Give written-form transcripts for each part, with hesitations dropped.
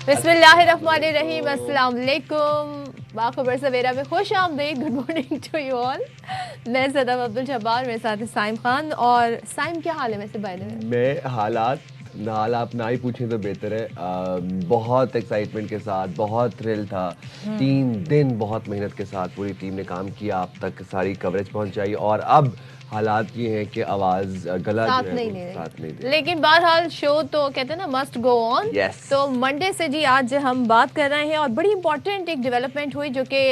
बिस्मिल्लाहिर्रहमानिर्रहीम, अस्सलाम वालेकुम। बाखबर सवेरा में खुश आमदीद। Good morning to you all. मैं सदम अब्दुल जब्बार, मेरे साथ है साइम खान। और साइम, क्या हाल है वैसे बाय द वे? मैं हालात आप ना ही पूछें तो बेहतर है। बहुत एक्साइटमेंट के साथ, बहुत थ्रिल था। 3 दिन बहुत मेहनत के साथ पूरी टीम ने काम किया, आप तक सारी कवरेज पहुंचाई और अब हालात ये हैं कि आवाज़ गला जो है वो साथ नहीं दे। लेकिन बहरहाल शो तो कहते हैं ना मस्ट गो ऑन। तो मंडे से जी आज हम बात कर रहे हैं और बड़ी इंपॉर्टेंट एक डेवलपमेंट हुई जो कि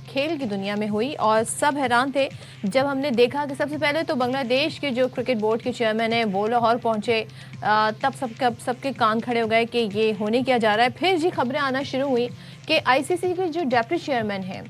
खेल की दुनिया में हुई और सब हैरान थे जब हमने देखा कि सबसे पहले तो बांग्लादेश के जो क्रिकेट बोर्ड के चेयरमैन हैं वो लाहौर पहुंचे। तब सबके कान खड़े हो गए कि ये होने क्या जा रहा है। फिर जी खबरें आना शुरू हुई कि आईसीसी के जो डेप्यूटी चेयरमैन हैं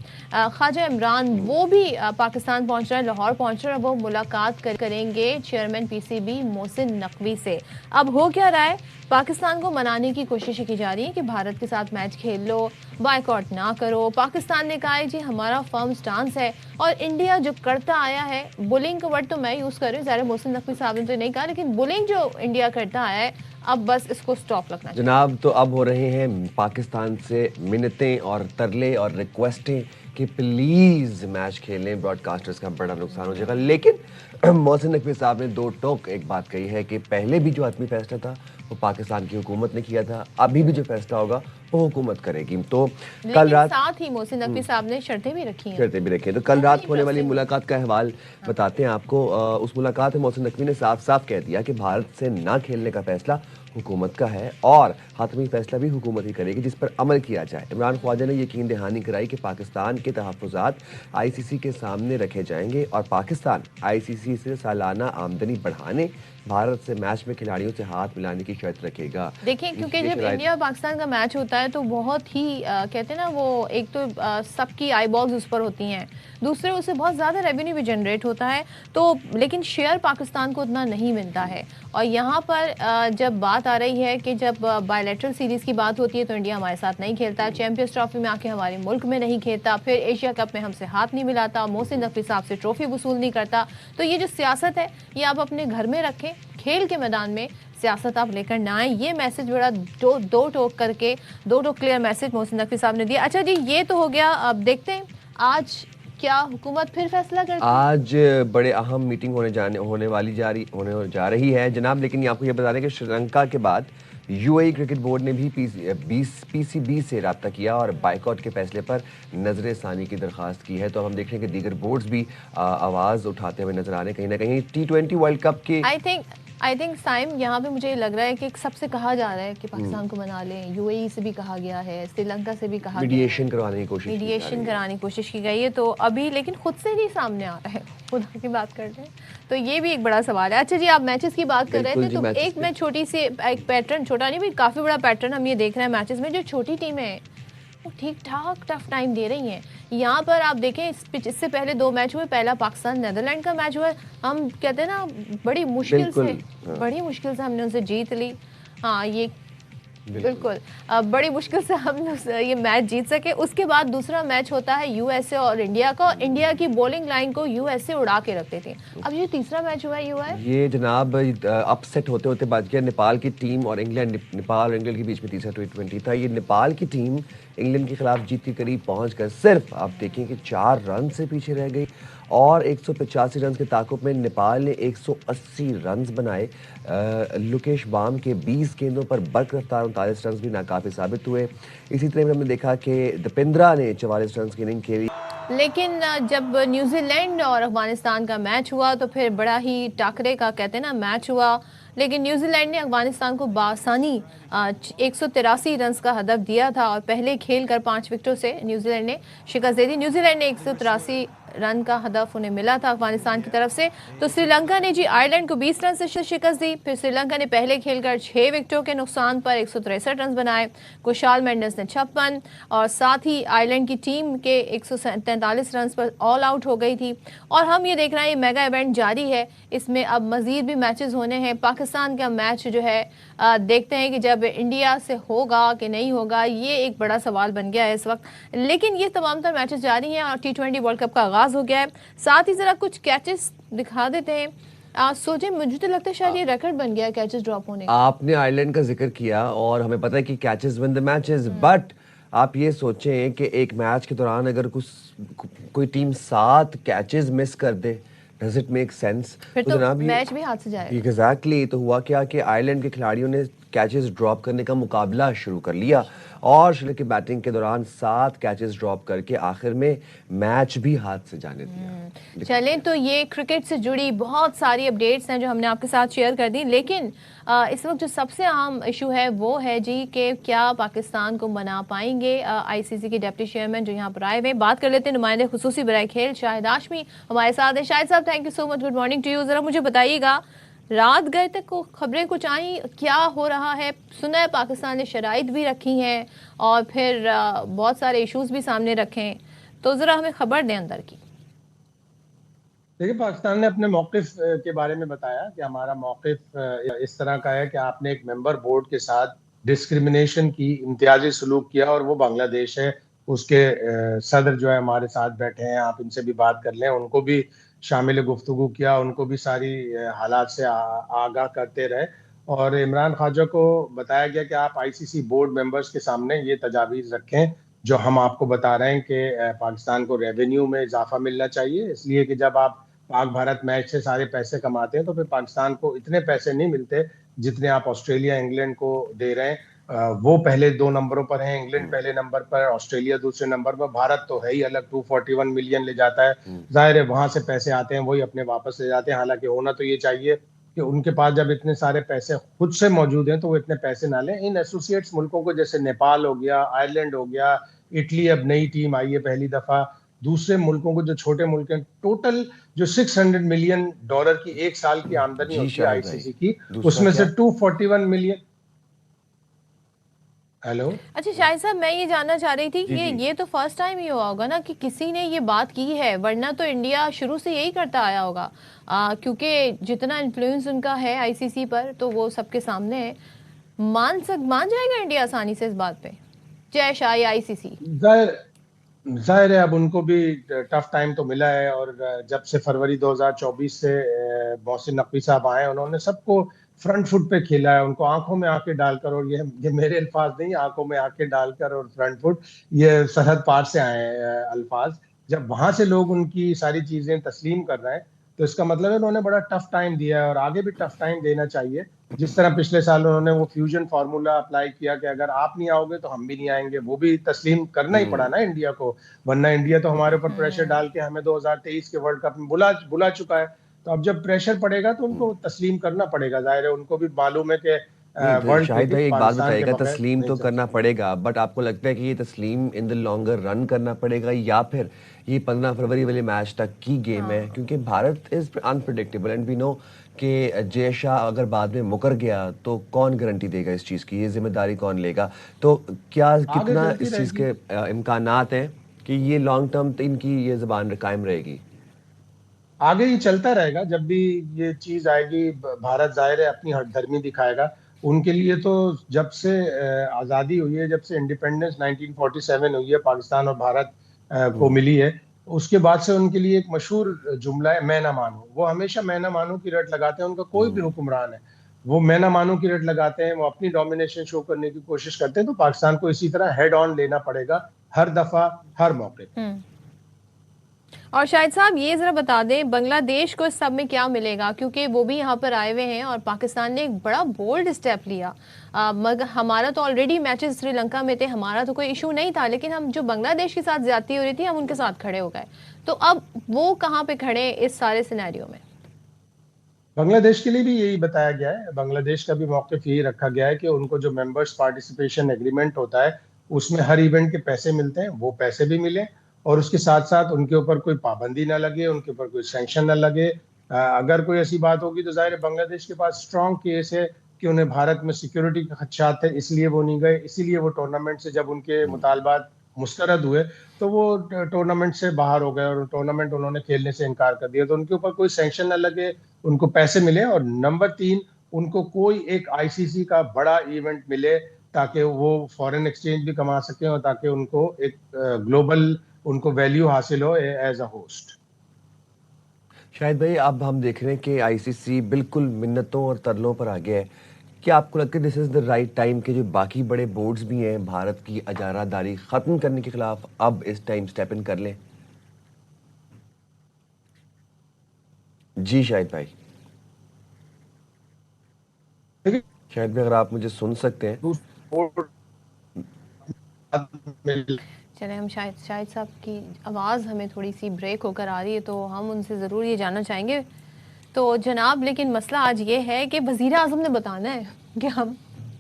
ख्वाजा इमरान, वो भी पाकिस्तान पहुंच रहे हैं, लाहौर पहुंच रहे हैं। वो मुलाकात करेंगे चेयरमैन पीसीबी मोहसिन नकवी से। अब हो क्या रहा है, पाकिस्तान को मनाने की कोशिश की जा रही है कि भारत के साथ मैच खेल लो, बायकॉट ना करो। पाकिस्तान ने कहा है जी हमारा फर्म स्टांस है। और इंडिया जो करता आया है, बुलिंग का वर्ड तो मैं यूज़ कर रही हूँ, ज़ाहिर मोहसिन नकवी साहब ने तो नहीं कहा, लेकिन बुलिंग जो इंडिया करता आया है अब बस इसको स्टॉप रखना चाहिए। जनाब, तो अब हो रहे हैं पाकिस्तान से मिन्नतें और तरले और रिक्वेस्टें कि प्लीज़ मैच खेलें, ब्रॉडकास्टर्स का बड़ा नुकसान हो जाएगा। लेकिन मोहसिन नकवी साहब ने दो टोक एक बात कही है कि पहले भी जो आदमी फैसला था वो पाकिस्तान की हुकूमत ने किया था, अभी भी जो फैसला होगा वो हुकूमत करेगी। तो कल रात साथ ही मोहसिन नकवी साहब ने शर्तें भी रखी हैं। तो कल रात होने वाली मुलाकात का अहवाल बताते हैं आपको। उस मुलाकात में मोहसिन नकवी ने साफ साफ कह दिया कि भारत से ना खेलने का फैसला हुकूमत का है और हातमी फैसला भी हुकूमत ही करेगी जिस पर अमल किया जाए। इमरान ख्वाजा ने यकीन दहानी कराई कि पाकिस्तान के तहफ़्फ़ुज़ात आईसीसी के सामने रखे जाएंगे और पाकिस्तान आईसीसी से सालाना आमदनी बढ़ाने, भारत से मैच में खिलाड़ियों से हाथ मिलाने की शर्त रखेगा। देखिए, क्योंकि जब इंडिया पाकिस्तान का मैच होता है तो बहुत ही कहते हैं ना, वो एक तो सबकी आई बॉल्स उस पर होती हैं, दूसरे उससे बहुत ज़्यादा रेवेन्यू भी जनरेट होता है। तो लेकिन शेयर पाकिस्तान को उतना नहीं मिलता है। और यहाँ पर जब बात आ रही है कि जब बायलैटरल सीरीज़ की बात होती है तो इंडिया हमारे साथ नहीं खेलता, चैंपियंस ट्रॉफी में आके हमारे मुल्क में नहीं खेलता, फिर एशिया कप में हमसे हाथ नहीं मिलाता, मोहसिन नकवी साहब से ट्रॉफी वसूल नहीं करता। तो ये जो सियासत है ये आप अपने घर में रखें, खेल के मैदान में सियासत आप लेकर ना आए। ये मैसेज बड़ा दो टोक क्लियर मैसेज मोहसिन नकवी साहब ने दिया। अच्छा जी, ये तो हो गया। अब देखते हैं आज क्या हुकूमत फिर फैसला करती है। आज बड़े अहम मीटिंग होने जा रही है जनाब। लेकिन आपको ये बता दें कि श्रीलंका के बाद यूएई क्रिकेट बोर्ड ने भी पीसीबी से रब्ता किया और बाइकआउट के फैसले पर नजर सानी की दरख्वास्त की है। तो हम देख रहे हैं कि दीगर बोर्ड्स भी आवाज़ उठाते हुए नजर आ रहे हैं। कहीं ना कहीं T20 वर्ल्ड कप के आई थिंक साइम, यहाँ पे मुझे लग रहा है कि सबसे कहा जा रहा है कि पाकिस्तान को मना लें। यूएई से भी कहा गया है, श्रीलंका से भी कहा गया है, मीडिएशन कराने की कोशिश की गई है। तो अभी लेकिन खुद से नहीं सामने आ रहा है, खुदा की बात करते हैं तो ये भी एक बड़ा सवाल है। अच्छा जी, आप मैचेस की बात कर रहे थे तो एक मैं छोटी सी एक पैटर्न, छोटा नहीं भाई, काफ़ी बड़ा पैटर्न हम ये देख रहे हैं मैचेस में। जो छोटी टीमें हैं वो ठीक ठाक टफ टाइम दे रही हैं। यहाँ पर आप देखें, इससे पहले 2 मैच हुए। पहला पाकिस्तान नीदरलैंड का मैच हुआ, हम कहते हैं ना बड़ी मुश्किल से हमने उनसे जीत ली। हाँ, ये बिल्कुल बड़ी मुश्किल से हम ये मैच जीत सके। उसके बाद दूसरा मैच होता है यूएसए और इंडिया का। इंडिया की बॉलिंग लाइन को यूएसए उड़ा के रखते थे। अब ये तीसरा मैच हुआ ये जनाब अपसेट होते होते बच गया नेपाल की टीम और इंग्लैंड। नेपाल और इंग्लैंड के बीच में तीसरा T20 था। ये नेपाल की टीम इंग्लैंड के खिलाफ जीत के करीब पहुंचकर सिर्फ आप देखें कि 4 रन से पीछे रह गई और 185 रन के ताकुब में नेपाल ने 180 रन बनाए। लुकेश बाम के 20 गेंदों पर बरकरफ्तार 39 रन भी नाकाफी साबित हुए। इसी तरह हमने देखा कि दीपेंद्रा ने 44 रन की इनिंग खेली। लेकिन जब न्यूजीलैंड और अफगानिस्तान का मैच हुआ तो फिर बड़ा ही टाकरे का कहते हैं ना मैच हुआ। लेकिन न्यूजीलैंड ने अफगानिस्तान को बासानी 183 रन का हदफ दिया था और पहले खेल कर 5 विकेटों से न्यूजीलैंड ने शिकस्त दे दी। न्यूजीलैंड ने 183 रन का हदफ उन्हें मिला था अफगानिस्तान की तरफ से। तो श्रीलंका ने जी आयरलैंड को 20 रन से शिकस्त दी। फिर श्रीलंका ने पहले खेलकर 6 विकेटों के नुकसान पर 163 रन बनाए। कुशाल मेंडिस ने 56 और साथ ही आयरलैंड की टीम के 143 रन पर ऑल आउट हो गई थी। और हम ये देख रहे हैं ये मेगा इवेंट जारी है, इसमें अब मजीद भी मैचेस होने हैं। पाकिस्तान का मैच जो है देखते हैं कि जब इंडिया से होगा कि नहीं होगा, ये एक बड़ा सवाल बन गया है इस वक्त। लेकिन ये तमाम तर मैचेस जारी हैं और T20 वर्ल्ड कप का आगाज़ हो गया है। साथ ही ज़रा कुछ कैचेस दिखा देते हैं। सोचे, मुझे तो लगता है शायद ये रिकॉर्ड बन गया कैचेस ड्रॉप होने का। आपने आयरलैंड का जिक्र किया और हमें पता है कि catches win the matches, but आप ये सोचें कि एक मैच के दौरान अगर कोई टीम 7 कैचेस मिस कर दे, डज इट मेक सेंस? फिर तो मैच भी हाथ से जाएगा। एग्जैक्टली। तो हुआ क्या कि आयरलैंड के खिलाड़ियों ने कैचेस ड्रॉप करने का मुकाबला शुरू कर लिया और श्रीलंका की बैटिंग के दौरान 7 कैचेस ड्रॉप करके आखिर में मैच भी हाथ से जाने दिया। चलें, तो ये क्रिकेट से जुड़ी बहुत सारी अपडेट्स हैं जो हमने आपके साथ शेयर कर दी, लेकिन इस वक्त जो सबसे अहम इशू है वो है जी कि क्या पाकिस्तान को मना पाएंगे आईसीसी के डिप्टी चेयरमैन जो यहाँ पर आए हुए। बात कर लेते हैं नुमाइंदे खुसूसी बराए खेल शाहिद हाशमी हमारे साथ है। Shahid sahab, thank you so much, good morning to you. ज़रा मुझे बताइएगा, रात गए तक को खबरें कुछ आई, क्या हो रहा है? सुना है पाकिस्तान ने शराइत भी रखी हैं और फिर बहुत सारे इश्यूज भी सामने रखे हैं, तो ज़रा हमें खबर दें अंदर की। देखिए, पाकिस्तान ने अपने मौक़िफ़ के बारे में बताया कि हमारा मौक़िफ़ इस तरह का है कि आपने एक मेंबर बोर्ड के साथ डिस्क्रिमिनेशन की, इम्तियाजी सलूक किया और वो बांग्लादेश है, उसके सदर जो है हमारे साथ बैठे हैं, आप इनसे भी बात कर लें, उनको भी शामिल गुफ्तगू किया, उनको भी सारी हालात से आगाह करते रहे और इमरान ख्वाजा को बताया गया कि आप आईसीसी बोर्ड मेंबर्स के सामने ये तजावीज़ रखें जो हम आपको बता रहे हैं कि पाकिस्तान को रेवेन्यू में इजाफा मिलना चाहिए, इसलिए कि जब आप पाक भारत मैच से सारे पैसे कमाते हैं तो फिर पाकिस्तान को इतने पैसे नहीं मिलते जितने आप ऑस्ट्रेलिया इंग्लैंड को दे रहे हैं। वो पहले 2 नंबरों पर हैं, इंग्लैंड पहले नंबर पर, ऑस्ट्रेलिया दूसरे नंबर पर, भारत तो है ही अलग, 241 मिलियन ले जाता है। जाहिर है वहां से पैसे आते हैं, वही अपने वापस ले जाते हैं। हालांकि होना तो ये चाहिए कि उनके पास जब इतने सारे पैसे खुद से मौजूद हैं तो वो इतने पैसे ना लें। इन एसोसिएट्स मुल्कों को जैसे नेपाल हो गया, आयरलैंड हो गया, इटली अब नई टीम आई है पहली दफा, दूसरे मुल्कों को जो छोटे मुल्क हैं, टोटल जो $600 मिलियन की एक साल की आमदनी होती है आईसीसी की, उसमें से 241 मिलियन। हेलो, अच्छा शाहिद साहब, मैं ये जानना चाह रही थी कि ये तो फर्स्ट टाइम ही हुआ होगा ना कि किसी ने ये बात की है, वरना तो इंडिया शुरू से यही करता आया होगा, क्योंकि जितना इन्फ्लुएंस उनका है आईसीसी पर तो वो सबके सामने है। मान जाएगा इंडिया आसानी से इस बात पे, जय शाह आईसीसी? जाहिर है अब उनको भी टफ टाइम तो मिला है और जब से फरवरी 2024 से मोहसिन नकवी साहब आए, उन्होंने सबको फ्रंट फुट पे खेला है, उनको आंखों में आंखें डालकर, और ये मेरे अल्फाज नहीं, आंखों में आंखें डालकर और फ्रंट फुट, ये सरहद पार से आए हैं अल्फाज। जब वहां से लोग उनकी सारी चीजें तस्लीम कर रहे हैं तो इसका मतलब है उन्होंने बड़ा टफ टाइम दिया है और आगे भी टफ टाइम देना चाहिए। जिस तरह पिछले साल उन्होंने वो फ्यूजन फार्मूला अप्लाई किया कि अगर आप नहीं आओगे तो हम भी नहीं आएंगे, वो भी तस्लीम करना ही पड़ा ना इंडिया को, वरना इंडिया तो हमारे ऊपर प्रेशर डाल के हमें 2023 के वर्ल्ड कप में बुला चुका है। तो अब जब प्रेशर पड़ेगा तो उनको तस्लीम करना पड़ेगा। जाहिर है उनको भी मालूम है कि शाहिद भाई एक बात बताइएगा, तस्लीम तो करना पड़ेगा, बट आपको लगता है कि ये तस्लीम इन द लॉन्गर रन करना पड़ेगा या फिर ये 15 फरवरी वाले मैच तक की गेम है? क्योंकि Bharat is unpredictable and we know कि जय शाह अगर बाद में मुकर गया तो कौन गारंटी देगा इस चीज़ की, ये जिम्मेदारी कौन लेगा? तो क्या कितना इस चीज़ के इम्कानात हैं कि ये लॉन्ग टर्म इनकी ये ज़बान कायम रहेगी? आगे ही चलता रहेगा, जब भी ये चीज आएगी भारत जाहिर है अपनी हठधर्मी दिखाएगा। उनके लिए तो जब से आज़ादी हुई है, जब से इंडिपेंडेंस 1947 हुई है, पाकिस्तान और भारत को मिली है, उसके बाद से उनके लिए एक मशहूर जुमला है, मैं ना मानूं। वो हमेशा मैं ना मानूं की रट लगाते हैं, उनका कोई भी हुक्मरान है वो मैं ना मानूं की रट लगाते हैं, वो अपनी डोमिनेशन शो करने की कोशिश करते हैं। तो पाकिस्तान को इसी तरह हेड ऑन लेना पड़ेगा हर दफा, हर मौके। और शाहिद साहब ये ज़रा बता दें बांग्लादेश को इस सब में क्या मिलेगा, क्योंकि वो भी यहाँ पर आए हुए हैं और पाकिस्तान ने एक बड़ा बोल्ड स्टेप लिया। मगर हमारा तो ऑलरेडी मैचेस श्रीलंका में थे, हमारा तो कोई इशू नहीं था, लेकिन हम जो बांग्लादेश के साथ ज्यादती हो रही थी हम उनके साथ खड़े हो गए। तो अब वो कहाँ पे खड़े इस सारे सिनेरियो में? बांग्लादेश के लिए भी यही बताया गया है, बांग्लादेश का भी मौक़िफ़ यही रखा गया है कि उनको जो मेंबर्स पार्टिसिपेशन एग्रीमेंट होता है उसमें हर इवेंट के पैसे मिलते हैं, वो पैसे भी मिले और उसके साथ साथ उनके ऊपर कोई पाबंदी ना लगे, उनके ऊपर कोई सैंक्शन ना लगे। अगर कोई ऐसी बात होगी तो जाहिर है बांग्लादेश के पास स्ट्रॉन्ग केस है कि उन्हें भारत में सिक्योरिटी के खदशात थे, इसलिए वो नहीं गए, इसीलिए वो टूर्नामेंट से जब उनके मुतालबात मुस्तरद हुए तो वो टूर्नामेंट से बाहर हो गए और टूर्नामेंट उन्होंने खेलने से इनकार कर दिया। तो उनके ऊपर कोई सैंक्शन ना लगे, उनको पैसे मिले और नंबर 3 उनको कोई एक आईसीसी का बड़ा इवेंट मिले ताकि वो फॉरेन एक्सचेंज भी कमा सकें और ताकि उनको एक ग्लोबल उनको वैल्यू हासिल हो एज अ होस्ट। شاہد بھائی اب ہم دیکھ رہے ہیں کہ آئی سی سی بالکل منتوں اور ترلوں پر آ گیا ہے. کیا آپ کو لگتا ہے دس از دا رائٹ ٹائم کہ جو باقی بڑے بورڈز بھی ہیں بھارت کی اجارہ داری ختم کرنے کے خلاف اب اس ٹائم سٹیپ ان کر لیں؟ جی شاہد بھائی. شاہد بھائی اگر آپ مجھے سن سکتے ہیں. چلیں ہم شاہد صاحب کی آواز ہمیں تھوڑی سی بریک ہو کر آ رہی ہے تو ہم ان سے ضرور یہ جاننا چاہیں گے. تو جناب لیکن مسئلہ آج یہ ہے کہ وزیر اعظم نے بتانا ہے کہ ہم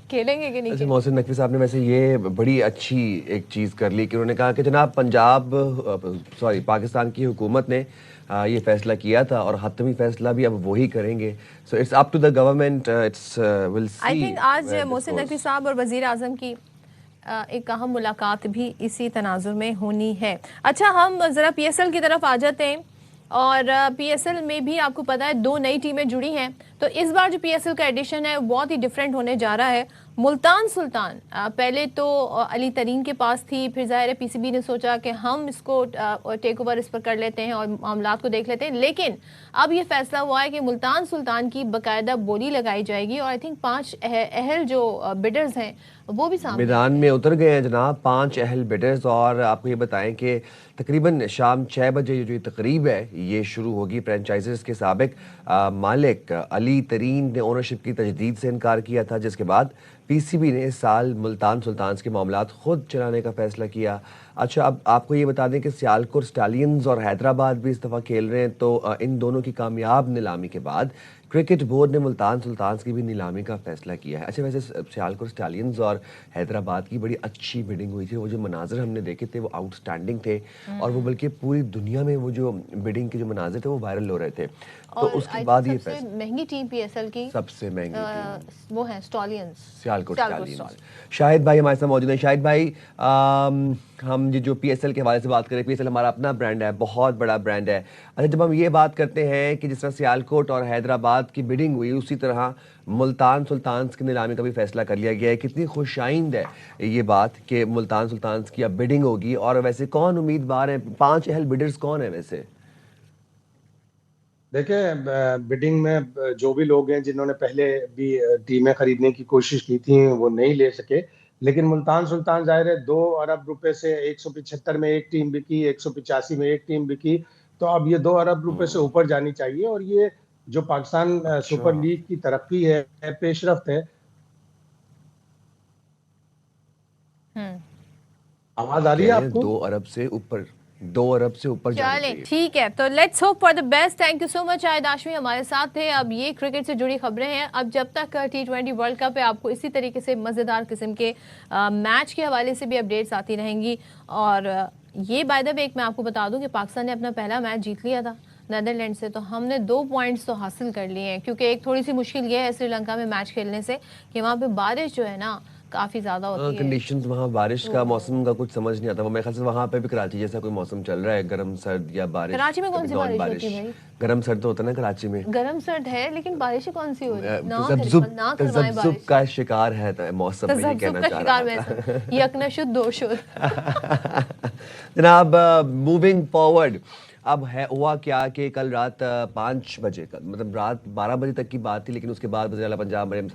کھیلیں گے کہ نہیں. اچھا محسن نقوی صاحب نے ویسے یہ بڑی اچھی ایک چیز کر لی کہ انہوں نے کہا کہ جناب پاکستان کی حکومت نے یہ فیصلہ کیا تھا اور حتمی فیصلہ بھی اب وہی کریں گے. So it's up to the government. Will see. I think آج محسن نقوی صاحب اور وزیر اعظم کی ایک اہم ملاقات بھی اسی تناظر میں ہونی ہے. اچھا ہم ذرا پی ایس ایل کی طرف آ جاتے ہیں اور پی ایس ایل میں بھی آپ کو پتا ہے 2 نئی ٹیمیں جڑی ہیں. تو اس بار جو پی ایس ایل کا ایڈیشن ہے بہت ہی ڈیفرنٹ ہونے جا رہا ہے. ملتان سلطان پہلے تو علی ترین کے پاس تھی, پھر ظاہر ہے پی سی بی نے سوچا کہ ہم اس کو ٹیک اوور اس پر کر لیتے ہیں اور معاملات کو دیکھ لیتے ہیں, لیکن اب یہ فیصلہ ہوا ہے کہ ملتان سلطان کی باقاعدہ بولی لگائی جائے گی اور آئی تھنک 5 اہل جو بڈرز ہیں وہ بھی سامنے میدان میں اتر گئے ہیں جناب 5 اہل بڈرز. اور آپ کو یہ بتائیں کہ تقریباً شام 6 بجے جو یہ تقریب ہے یہ شروع ہوگی. فرینچائزز کے سابق مالک علی ترین نے اونرشپ کی تجدید سے انکار کیا تھا, جس کے بعد پی سی بی نے اس سال ملتان سلطانز کے معاملات خود چلانے کا فیصلہ کیا. اچھا اب آپ کو یہ بتا دیں کہ سیالکوٹ اسٹالینز اور حیدرآباد بھی اس دفعہ کھیل رہے ہیں. تو ان دونوں کی کامیاب نیلامی کے بعد کرکٹ بورڈ نے ملتان سلطانز کی بھی نیلامی کا فیصلہ کیا ہے. اچھا ویسے سیالکوٹ اسٹالینز اور حیدرآباد کی بڑی اچھی بڈنگ ہوئی تھی. وہ جو مناظر ہم نے دیکھے تھے وہ آؤٹ اسٹینڈنگ تھے اور وہ بلکہ پوری دنیا میں وہ جو بڈنگ کے جو مناظر تھے وہ وائرل ہو رہے تھے. تو اس کے بعد یہ سب سے مہنگی ٹیم پی ایس ایل کی سب سے مہنگی ٹیم وہ ہے اسٹالینز, سیالکوٹ اسٹالینز. شاہد بھائی ہمارے ساتھ موجود ہیں. شاہد بھائی ہم جو پی ایس ایل کے حوالے سے بات کریں, پی ایس ایل ہمارا اپنا برانڈ ہے, بہت بڑا برانڈ ہے. اچھا جب ہم یہ بات کرتے ہیں کہ جس طرح سیالکوٹ اور حیدرآباد کی بڈنگ ہوئی اسی طرح ملتان سلطانز کی نیلامی کا بھی فیصلہ کر لیا گیا ہے. کتنی خوش آئند ہے یہ بات کہ ملتان سلطانز کی اب بڈنگ ہوگی. اور ویسے کون امیدوار ہیں, 5 اہل بڈرز کون ہیں ویسے؟ دیکھیں بڈنگ میں جو بھی لوگ ہیں جنہوں نے پہلے بھی ٹیمیں خریدنے کی کوشش کی تھیں وہ نہیں لے سکے, لیکن ملتان سلطان ظاہر ہے 2 ارب روپے سے 175 میں ایک ٹیم بکی, 185 میں ایک ٹیم بکی, تو اب یہ 2 ارب روپے سے اوپر جانی چاہیے. اور یہ جو پاکستان سپر لیگ کی ترقی ہے, پیش رفت ہے. آواز آ رہی ہے آپ کو؟ 2 ارب سے اوپر, 2 ارب سے اوپر جانا چلیں ٹھیک ہے. تو let's hope for the best. Thank you so much Aaid Hashmi ہمارے ساتھ تھے. اب یہ کرکٹ سے جڑی خبریں ہیں. اب جب تک T20 ورلڈ کپ ہے آپ کو اسی طریقے سے مزیدار قسم کے میچ کے حوالے سے بھی اپڈیٹس آتی رہیں گی. اور یہ بائی دا وے ایک میں آپ کو بتا دوں کہ پاکستان نے اپنا پہلا میچ جیت لیا تھا نیدرلینڈ سے, تو ہم نے 2 پوائنٹس تو حاصل کر لیے ہیں. کیونکہ ایک تھوڑی سی مشکل یہ ہے سری لنکا میں میچ کھیلنے سے کہ وہاں پہ بارش جو ہے نا کافی زیادہ ہوتی ہے. کنڈیشنز وہاں بارش کا موسم کا کچھ سمجھ نہیں آتا. وہ میرے خیال سے وہاں پہ بھی کراچی جیسا کوئی موسم چل رہا ہے, گرم سرد یا بارش. کراچی میں کون سی بارش ہوتی ہے بھائی؟ گرم سرد تو ہوتا ہے نا کراچی میں. گرم سرد ہے لیکن بارشیں کون سی ہو رہی ہیں؟ تذبذب کا شکار ہے موسم, میں یہ کہنا چاہ رہا تھا. یکنشد دوشد. جناب موونگ فارورڈ اب ہے ہوا کیا کہ کل رات 5 بجے کا مطلب رات 12 بجے تک کی بات تھی, لیکن اس کے بعد وزیر اعلیٰ پنجاب مریم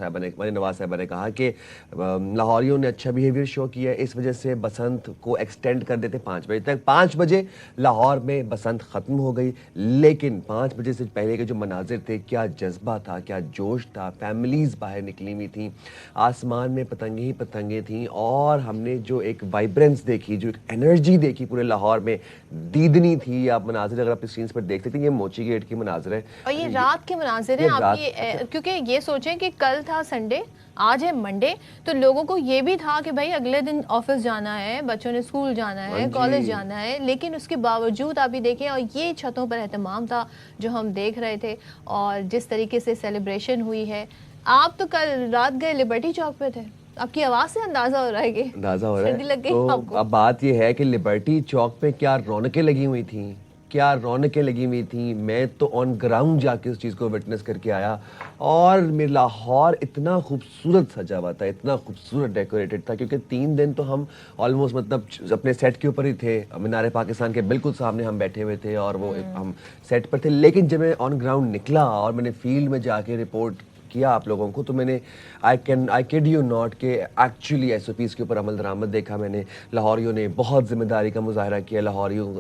نواز صاحبہ نے کہا کہ لاہوریوں نے اچھا بیہیویئر شو کیا ہے, اس وجہ سے بسنت کو ایکسٹینڈ کر دیتے 5 بجے تک. 5 بجے لاہور میں بسنت ختم ہو گئی, لیکن 5 بجے سے پہلے کے جو مناظر تھے, کیا جذبہ تھا, کیا جوش تھا. فیملیز باہر نکلی ہوئی تھیں, آسمان میں پتنگیں ہی پتنگیں تھیں, اور ہم نے جو ایک وائبرنس دیکھی, جو ایک انرجی دیکھی پورے لاہور میں, دیدنی تھی. آپ مناظر اگر آپ اسکرینز پر دیکھ سکتے ہیں, یہ موچی گیٹ کی مناظر ہے اور یہ رات کے مناظر ہیں. آپ یہ کیونکہ یہ سوچیں کہ کل تھا سنڈے, آج ہے منڈے, تو لوگوں کو یہ بھی تھا کہ بھائی اگلے دن آفس جانا ہے, بچوں نے اسکول جانا ہے, کالج جانا ہے, لیکن اس کے باوجود آپ یہ دیکھیں, اور یہ چھتوں پر اہتمام تھا جو ہم دیکھ رہے تھے, اور جس طریقے سے سیلیبریشن ہوئی ہے. آپ تو کل رات گئے لبرٹی چوک پہ تھے, آپ کی آواز سے اندازہ ہو رہا ہے کہ تو اب بات یہ ہے کہ لبرٹی چوک پہ کیا رونقیں لگی ہوئی تھیں, کیا رونقیں لگی ہوئی تھیں. میں تو آن گراؤنڈ جا کے اس چیز کو وٹنس کر کے آیا, اور میرا لاہور اتنا خوبصورت سجا ہوا تھا, اتنا خوبصورت ڈیکوریٹڈ تھا, کیونکہ 3 دن تو ہم آلموسٹ مطلب اپنے سیٹ کے اوپر ہی تھے, مینار پاکستان کے بالکل سامنے ہم بیٹھے ہوئے تھے اور وہ ہم سیٹ پر تھے. لیکن جب میں آن گراؤنڈ نکلا اور میں نے فیلڈ میں جا کے رپورٹ کیا آپ لوگوں کو, تو میں نے آئی کیڈ یو ناٹ کہ ایکچولی ایس او پیز کے اوپر عمل درآمد دیکھا میں نے. لاہوریوں نے بہت ذمہ داری کا مظاہرہ کیا,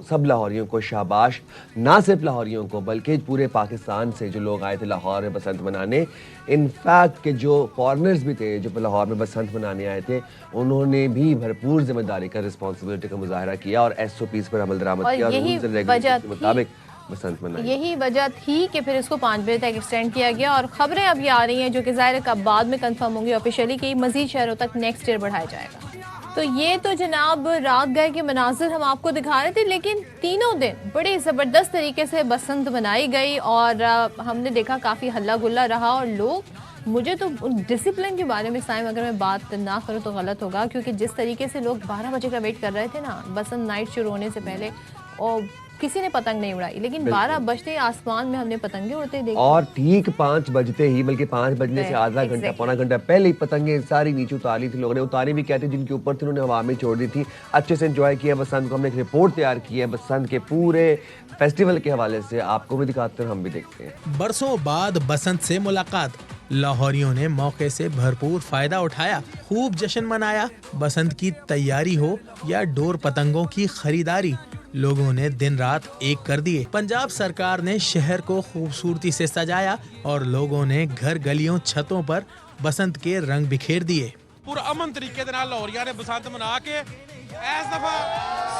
سب لاہوریوں کو شاباش, نہ صرف لاہوریوں کو بلکہ پورے پاکستان سے جو لوگ آئے تھے لاہور میں بسنت منانے. انفیکٹ کہ جو فارنرز بھی تھے جو لاہور میں بسنت منانے آئے تھے, انہوں نے بھی بھرپور ذمہ داری کا رسپانسبلٹی کا مظاہرہ کیا اور ایس او پیز پر عمل درآمد کیا, اور رولز اینڈ ریگولیشنز کے مطابق بسنت منائی. یہی وجہ تھی کہ پھر اس کو 5 بجے تک ایکسٹینڈ کیا گیا, اور خبریں اب یہ آ رہی ہیں جو کہ ظاہر ہے کب بعد میں کنفرم ہوں گی آفیشیلی کہ مزید شہروں تک نیکسٹ ایئر بڑھایا جائے گا. تو یہ تو جناب رات گئے کے مناظر ہم آپ کو دکھا رہے تھے, لیکن تینوں دن بڑے زبردست طریقے سے بسنت منائی گئی اور ہم نے دیکھا کافی ہلا گلا رہا. اور لوگ, مجھے تو ڈسپلن کے بارے میں سائم اگر میں بات نہ کروں تو غلط ہوگا, کیونکہ جس طریقے سے لوگ 12 بجے کا ویٹ کر رہے تھے نا بسنت نائٹ شروع ہونے سے پہلے, اور کسی نے پتنگ نہیں اڑائی, لیکن 12 بجتے آسمان میں ہم نے پتنگیں اڑتے دیکھی, اور ٹھیک 5 بجتے ہی, بلکہ 5 بجنے سے آدھا گھنٹہ پونا گھنٹہ پہلے ہی پتنگیں ساری نیچے اتار لی تھی لوگوں نے. اتاری بھی کیا تھی, جن کے اوپر تھے انہوں نے ہوا میں چھوڑ دی تھی. اچھے سے انجوائے کیا بسنت کو. ہم نے ایک رپورٹ تیار کی ہے بسنت کے پورے فیسٹیول کے حوالے سے, آپ کو بھی دکھاتے ہیں ہم بھی دیکھتے ہیں. برسوں بعد بسنت سے ملاقات, لاہوریوں نے موقع سے بھرپور فائدہ اٹھایا, خوب جشن منایا. بسنت کی تیاری ہو یا ڈور پتنگوں کی خریداری, لوگوں نے دن رات ایک کر دیے. پنجاب سرکار نے شہر کو خوبصورتی سے سجایا اور لوگوں نے گھر گلیوں چھتوں پر بسنت کے رنگ بکھیر دیے. پورا امن طریقے دے نال لاہوریاں نے بسنت منا کے اس دفعہ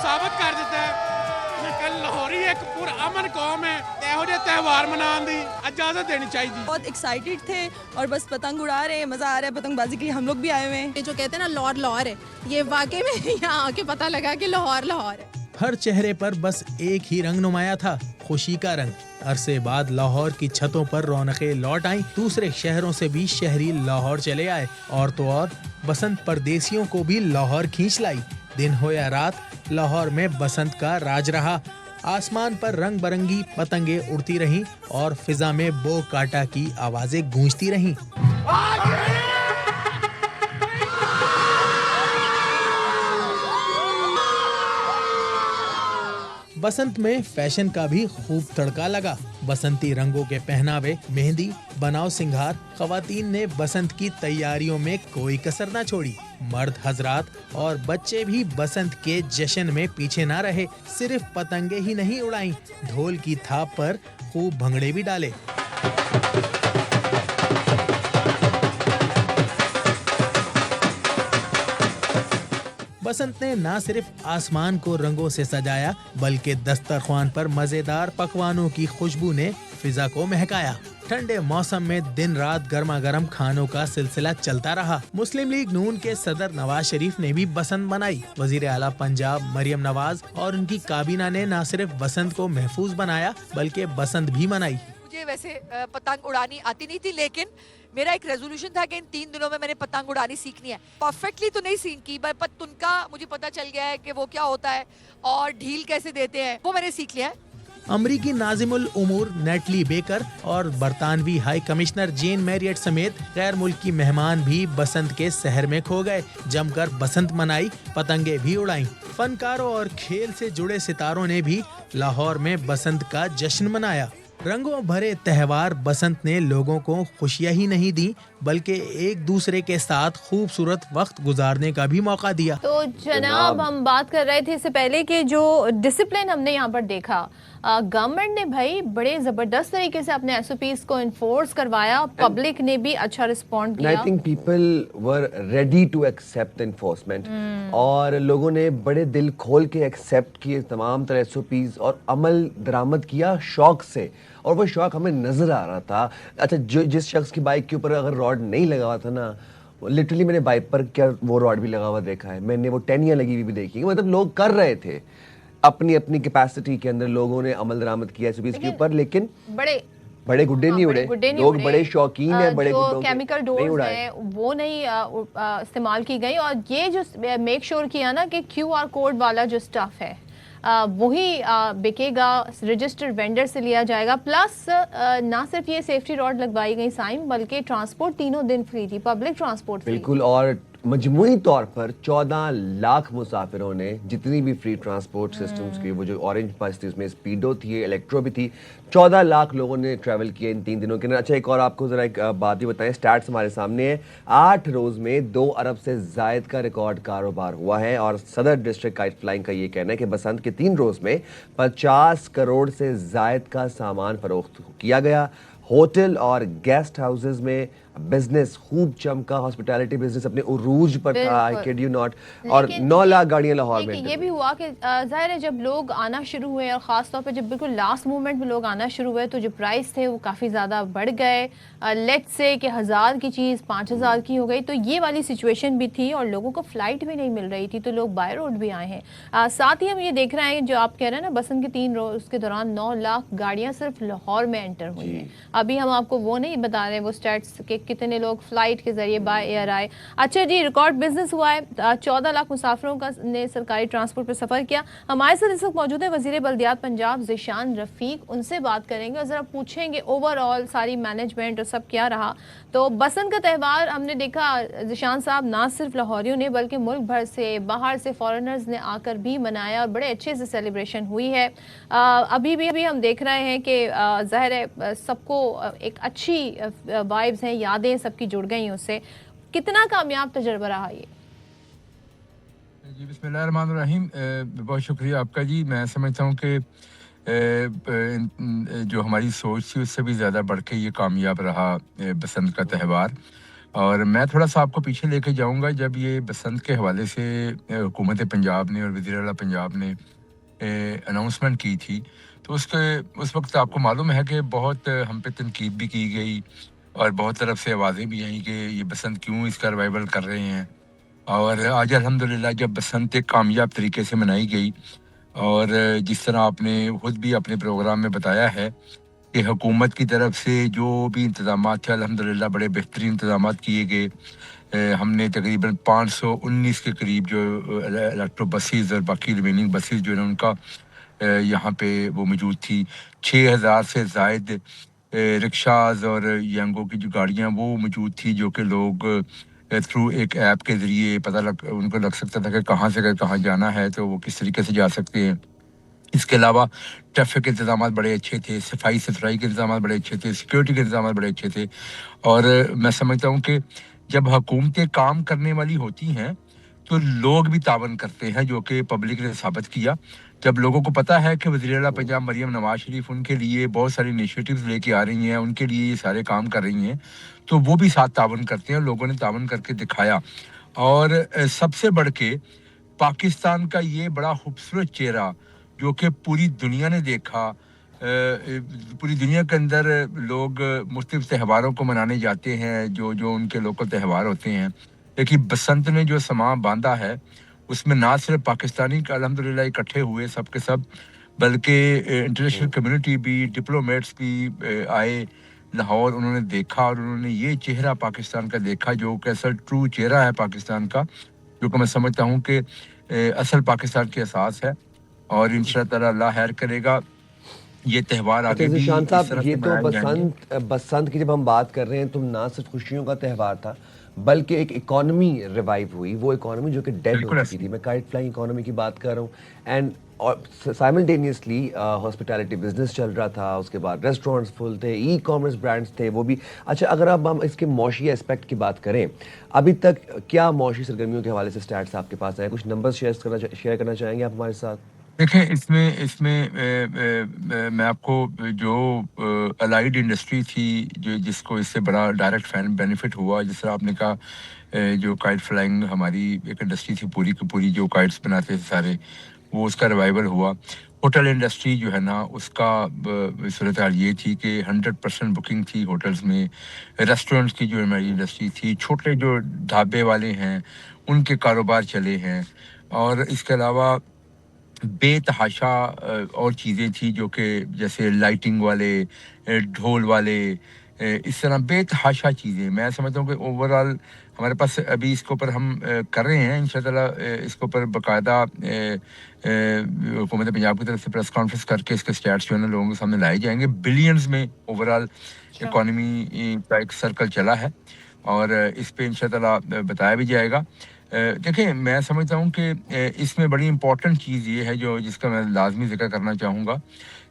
ثابت کر دیتا ہے کہ لاہوری ایک پورا امن قوم ہے. ایہو جے تہوار منان دی اجازت دینی چاہیے. بہت ایکسائٹیڈ تھے اور بس پتنگ اڑا رہے ہیں, مزہ آ رہا ہے پتنگ بازی کے لیے. ہم لوگ بھی آئے ہوئے ہیں. یہ جو کہتے ہیں نا لاہور ہے, یہ واقعی میں یہاں آ کے پتہ لگا کہ لاہور ہے. ہر چہرے پر بس ایک ہی رنگ نمایاں تھا, خوشی کا رنگ. عرصے بعد لاہور کی چھتوں پر رونقیں لوٹ آئیں. دوسرے شہروں سے بھی شہری لاہور چلے آئے, اور تو اور بسنت پردیسیوں کو بھی لاہور کھینچ لائی. دن ہو یا رات, لاہور میں بسنت کا راج رہا. آسمان پر رنگ برنگی پتنگیں اڑتی رہیں اور فضا میں بو کاٹا کی آوازیں گونجتی رہیں. بسنت میں فیشن کا بھی خوب تڑکا لگا. بسنتی رنگوں کے پہناوے, مہندی, بناؤ سنگھار, خواتین نے بسنت کی تیاریوں میں کوئی کسر نہ چھوڑی. مرد حضرات اور بچے بھی بسنت کے جشن میں پیچھے نہ رہے. صرف پتنگیں ہی نہیں اڑائیں, ڈھول کی تھاپ پر خوب بھنگڑے بھی ڈالے. بسنت نے نہ صرف آسمان کو رنگوں سے سجایا بلکہ دسترخوان پر مزیدار پکوانوں کی خوشبو نے فضا کو مہکایا. ٹھنڈے موسم میں دن رات گرما گرم کھانوں کا سلسلہ چلتا رہا. مسلم لیگ نون کے صدر نواز شریف نے بھی بسنت منائی. وزیر اعلیٰ پنجاب مریم نواز اور ان کی کابینہ نے نہ صرف بسنت کو محفوظ بنایا بلکہ بسنت بھی منائی. مجھے ویسے پتنگ اڑانی آتی نہیں تھی, لیکن میرا ایک ریزولوشن تھا کہ ان 3 دنوں میں میں نے پتنگ اڑانی سیکھنی ہے. پرفیکٹلی تو نہیں سیکھ کی, پر تنکا مجھے پتا چل گیا ہے کہ وہ کیا ہوتا ہے اور ڈھیل کیسے دیتے ہیں, وہ میں نے سیکھ لیا ہے. امریکی ناظم الامور نیٹلی بیکر اور برطانوی ہائی کمشنر جین میریٹ سمیت غیر ملکی مہمان بھی بسنت کے سحر میں کھو گئے. جم کر بسنت منائی, پتنگیں بھی اڑائیں. فنکاروں اور کھیل سے جڑے ستاروں نے بھی لاہور میں بسنت کا جشن منایا. رنگوں بھرے تہوار بسنت نے لوگوں کو خوشیاں ہی نہیں دی بلکہ ایک دوسرے کے ساتھ خوبصورت وقت گزارنے کا بھی موقع دیا. تو جناب ہم بات کر رہے تھے اس سے پہلے کہ جو ڈسپلن ہم نے یہاں پر دیکھا, گورنمنٹ نے بھائی بڑے زبردست طریقے سے اپنے ایس او پیز کو انفورس کروایا, پبلک نے بھی اچھا رسپونڈ کیا. I think people were ready to accept the enforcement اور لوگوں نے بڑے دل کھول کے ایکسیپٹ کیے تمام طرح ایس او پیز اور عمل درآمد کیا شوق سے, اور وہ شوق ہمیں نظر آ رہا تھا. اچھا جس شخص کی بائک کے اوپر اگر راڈ نہیں لگا ہوا تھا نا, لٹرلی میں نے بائک پر کیا وہ راڈ بھی لگا ہوا دیکھا ہے, میں نے وہ ٹینیاں لگی ہوئی بھی دیکھی. مطلب لوگ کر رہے تھے اپنی اپنی کیپیسٹی کے اندر, لوگوں نے عمل درآمد کیا اس کے اوپر, لیکن بڑے گڈے نہیں اڑے. لوگ بڑے شوقین ہیں, بڑے جو کیمیکل ڈورز ہیں وہ نہیں استعمال کی گئی. اور یہ جو میک شور کیا نا کہ کیو آر کوڈ والا جو سٹف ہے, वही बिकेगा, रजिस्टर्ड वेंडर से लिया जाएगा। प्लस ना सिर्फ ये सेफ्टी रॉड लगवाई गई साइम, बल्कि ट्रांसपोर्ट तीनों दिन फ्री थी, पब्लिक ट्रांसपोर्ट फ्री। बिल्कुल, और मजमूई तौर पर 14 लाख मुसाफिरों ने जितनी भी फ्री ट्रांसपोर्ट सिस्टम्स की, वो जो ऑरेंज बस थी उसमें स्पीडो थी, इलेक्ट्रो भी थी, 14 लाख लोगों ने ट्रैवल किया इन 3 दिनों के अंदर। अच्छा, एक और आपको ज़रा एक बात भी बताएं, स्टैट्स हमारे सामने है। 8 रोज़ में 2 अरब से जायद का रिकॉर्ड कारोबार हुआ है, और सदर डिस्ट्रिक्ट काइट फ्लाइंग का ये कहना है कि बसंत के 3 रोज़ में 50 करोड़ से जायद का सामान फरोख्त किया गया। होटल और गेस्ट हाउसेज में बिजनेस खूब चमका, हॉस्पिटैलिटी बिजनेस अपने उरूज पर था, आई किड यू नॉट, और 9 लाख गाड़ियां लाहौर में। ये भी हुआ कि जाहिर है जब लोग आना शुरू हुए, और ख़ास तौर पे जब बिल्कुल लास्ट मोमेंट में लोग आना शुरू हुए, तो जो प्राइस थे वो काफ़ी ज़्यादा बढ़ गए। लेट्स से कि 1000 की चीज़ 5000 की हो गई, तो ये वाली सिचुएशन भी थी, और लोगों को फ़्लाइट भी नहीं मिल रही थी, तो लोग बाय रोड भी आए हैं। साथ ही हम ये देख रहे हैं, जो आप कह रहे हैं ना, बसंत के 3 रोज़ के दौरान 9 लाख गाड़ियाँ सिर्फ लाहौर में एंटर हुई हैं। अभी हम आपको वो नहीं बता रहे वो स्टैट्स के कितने लोग फ्लाइट के जरिए बाय एयर आए। अच्छा जी, रिकॉर्ड बिजनेस हुआ है, 14 लाख मुसाफिरों का ने सरकारी ट्रांसपोर्ट पर सफ़र किया। हमारे साथ इस वक्त मौजूद है वज़ीर बल्दियात पंजाब ज़ीशान रफ़ीक, उनसे बात करेंगे और ज़रा पूछेंगे ओवरऑल सारी मैनेजमेंट और सब क्या रहा। तो बसंत का त्यौहार हमने देखा ज़ीशान साहब, ना सिर्फ लाहौरियों ने बल्कि मुल्क भर से, बाहर से फॉरेनर्स ने आकर भी मनाया, और बड़े अच्छे से सेलिब्रेशन हुई है। अभी हम देख रहे हैं कि ज़ाहिर है सबको एक अच्छी वाइब्स हैं, यादें सबकी जुड़ गई उससे। कितना कामयाब तजर्बा रहा ये? जी बिस्मिल्लाहिर्रहमानिर्रहीम, बहुत शुक्रिया आपका जी। मैं समझता हूँ कि जो हमारी सोच थी उससे भी ज़्यादा बढ़ के ये कामयाब रहा बसंत का त्यौहार। और मैं थोड़ा सा आपको पीछे लेके जाऊँगा, जब ये बसंत के हवाले से हुकूमत पंजाब ने और वज़ीर आला पंजाब ने अनाउंसमेंट की थी, तो उस वक्त आपको मालूम है कि बहुत हम पे तनकीद भी की गई, और बहुत तरफ से आवाज़ें भी आई कि ये बसंत क्यों इसका रिवाइवल कर रहे हैं। और आज अल्हम्दुलिल्लाह जब बसंत एक कामयाब तरीके से मनाई गई, और जिस तरह आपने खुद भी अपने प्रोग्राम में बताया है कि हुकूमत की तरफ से जो भी इंतज़ाम थे अल्हम्दुलिल्लाह बड़े बेहतरीन इंतज़ाम किए गए। हमने तकरीबन 519 के करीब जो इलेक्ट्रो बसेस और बाकी रिमेनिंग बसेस जो है उनका यहाँ पे वो मौजूद थी। 6000 से ज़ायद रिक्शाज और यंगों की जो गाड़ियाँ वो मौजूद थी, जो कि लोग थ्रू एक ऐप के ज़रिए उनको लग सकता था कि कहाँ से कहाँ जाना है, तो वो किस तरीके से जा सकते हैं। इसके अलावा ट्रैफिक के इंतज़ाम बड़े अच्छे थे, सफाई सुथराई के इंतज़ाम बड़े अच्छे थे, सिक्योरिटी के इंतज़ाम बड़े अच्छे थे। और मैं समझता हूँ कि जब हुकूमतें काम करने वाली होती हैं तो लोग भी तावन करते हैं, जो कि पब्लिक ने साबित किया। जब लोगों को पता है कि वज़ीर आला पंजाब मरियम नवाज शरीफ उनके लिए बहुत सारी इनिशिएटिव्स लेके आ रही हैं, उनके लिए ये सारे काम कर रही हैं, तो वो भी साथ तावन करते हैं। लोगों ने तावन करके दिखाया। और सबसे बढ़ के पाकिस्तान का ये बड़ा खूबसूरत चेहरा जो कि पूरी दुनिया ने देखा, पूरी दुनिया के अंदर लोग मुख्तलिफ त्योहारों को मनाने जाते हैं, जो उनके लोकल त्यौहार होते हैं, लेकिन बसंत ने जो समा बांधा है उसमें ना सिर्फ पाकिस्तानी का अल्हम्दुलिल्लाह इकट्ठे हुए सब के सब, बल्कि इंटरनेशनल कम्युनिटी भी, डिप्लोमेट्स भी आए लाहौर। उन्होंने देखा और उन्होंने ये चेहरा पाकिस्तान का देखा जो कि असल ट्रू चेहरा है पाकिस्तान का, जो कि मैं समझता हूँ कि असल पाकिस्तान की असास है। और इंशाअल्लाह अल्लाह खैर करेगा, ये त्यौहार आगे भी ज़ीशान इस साहब, तरह ये से तो मनाए जाएंगे। बसंत की जब हम बात कर रहे हैं तो ना सिर्फ खुशियों का त्यौहार था, बल्कि एक इकोनॉमी रिवाइव हुई, वो इकोनॉमी जो कि डेड हो चुकी थी। मैं काइट फ्लाइंग इकोनॉमी की बात कर रहा हूँ। एंड और साइमल्टेनियसली हॉस्पिटैलिटी बिजनेस चल रहा था, उसके बाद रेस्टोरेंट्स फुल थे, ई कॉमर्स ब्रांड्स थे वो भी। अच्छा, अगर अब हम इसके मौशी एस्पेक्ट की बात करें, अभी तक क्या मौशी सरगर्मियों के हवाले से स्टैट्स आपके पास आए? कुछ नंबर्स शेयर करना चाहेंगे आप हमारे साथ? देखें, इसमें मैं आपको जो अलाइड इंडस्ट्री थी जिसको इससे बड़ा डायरेक्ट बेनिफिट हुआ, जिस तरह आपने कहा जो काइट फ्लाइंग हमारी एक इंडस्ट्री थी पूरी की पूरी, जो काइट्स बनाते थे सारे, वो उसका रिवाइवल हुआ। होटल इंडस्ट्री जो है ना उसका सूरत हाल ये थी कि 100% बुकिंग थी होटल्स में। रेस्टोरेंट्स की जो हमारी इंडस्ट्री थी, छोटे जो ढाबे वाले हैं उनके कारोबार चले हैं। और इसके अलावा बेतहाशा और चीज़ें थी जो कि जैसे लाइटिंग वाले, ढोल वाले, इस तरह बेतहाशा चीज़ें मैं समझता हूँ कि ओवरऑल हमारे पास अभी इसके ऊपर हम कर रहे हैं इंशाल्लाह इसके ऊपर बाकायदा हुकूमत पंजाब की तरफ से प्रेस कॉन्फ्रेंस करके इसके स्टैट्स जो है ना लोगों के सामने लाए जाएंगे। बिलियंस में ओवरऑल इकॉनमी का एक सर्कल चला है और इस पे इंशाल्लाह बताया भी जाएगा। देखिए मैं समझता हूँ कि इसमें बड़ी इम्पोर्टेंट चीज़ ये है जो जिसका मैं लाजमी जिक्र करना चाहूँगा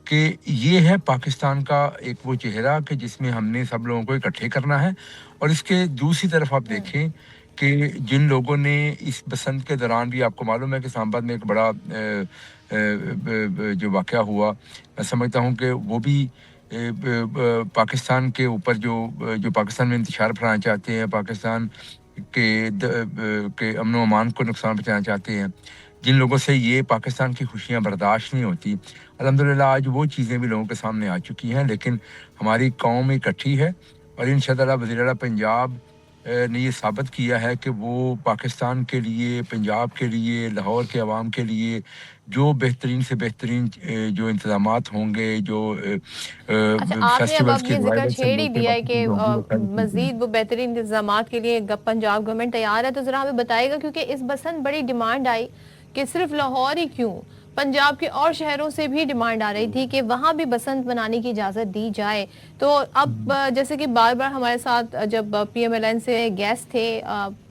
कि ये है पाकिस्तान का एक वो चेहरा कि जिसमें हमने सब लोगों को इकट्ठे करना है। और इसके दूसरी तरफ आप देखें कि जिन लोगों ने इस बसंत के दौरान भी आपको मालूम है कि इस्लामाबाद में एक बड़ा जो वाक़या हुआ मैं समझता हूँ कि वो भी पाकिस्तान के ऊपर जो पाकिस्तान में इंतशार फैलाना चाहते हैं, पाकिस्तान के अमन व अमान को नुकसान पहुँचाना चाहते हैं, जिन लोगों से ये पाकिस्तान की खुशियाँ बर्दाश्त नहीं होती, अल्हम्दुलिल्लाह आज वो चीज़ें भी लोगों के सामने आ चुकी हैं। लेकिन हमारी कौम इकट्ठी है और इंशाअल्लाह वज़ीर-ए-आला पंजाब ने ये साबित किया है कि वो पाकिस्तान के लिए, पंजाब के लिए, लाहौर के अवाम के लिए जो बेहतरीन से बेहतरीन जो इंतज़ामात होंगे, जो फेस्टिवल्स की ज़िक्र छेड़ ही दिया है कि मज़ीद वो बेहतरीन इंतज़ामात के लिए पंजाब गवर्नमेंट तैयार है। तो ज़रा हमें बताइएगा क्योंकि इस बसंत बड़ी डिमांड आई कि सिर्फ लाहौर ही क्यों, पंजाब के और शहरों से भी डिमांड आ रही थी कि वहाँ भी बसंत मनाने की इजाज़त दी जाए। तो अब जैसे कि बार बार हमारे साथ जब PMLN से गेस्ट थे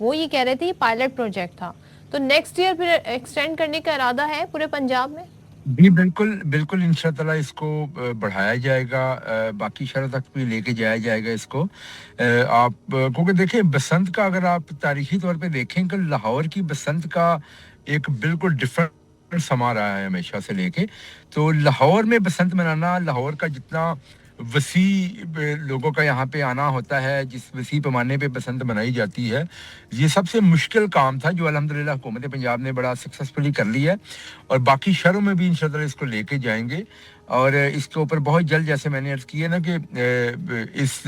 वो ये कह रहे थे पायलट प्रोजेक्ट था, तो नेक्स्ट ईयर फिर एक्सटेंड करने का इरादा है पूरे पंजाब में? जी बिल्कुल बिल्कुल इंशाअल्लाह इसको बढ़ाया जाएगा, बाकी शहरों तक भी लेके जाया जाएगा इसको। आप क्योंकि देखिए बसंत का अगर आप तारीखी तौर पे देखें कि लाहौर की बसंत का एक बिल्कुल डिफरेंट समा रहा है हमेशा से लेके। तो लाहौर में बसंत मनाना, लाहौर का जितना वसी लोगों का यहाँ पे आना होता है, जिस वसी पैमाने पे बसंत मनाई जाती है, ये सबसे मुश्किल काम था जो अल्हम्दुलिल्लाह हुकूमत पंजाब ने बड़ा सक्सेसफुली कर लिया है और बाकी शहरों में भी इंशाअल्लाह इसको लेके जाएंगे। और इसके ऊपर बहुत जल्द, जैसे मैंने अर्ज़ किया ना कि इस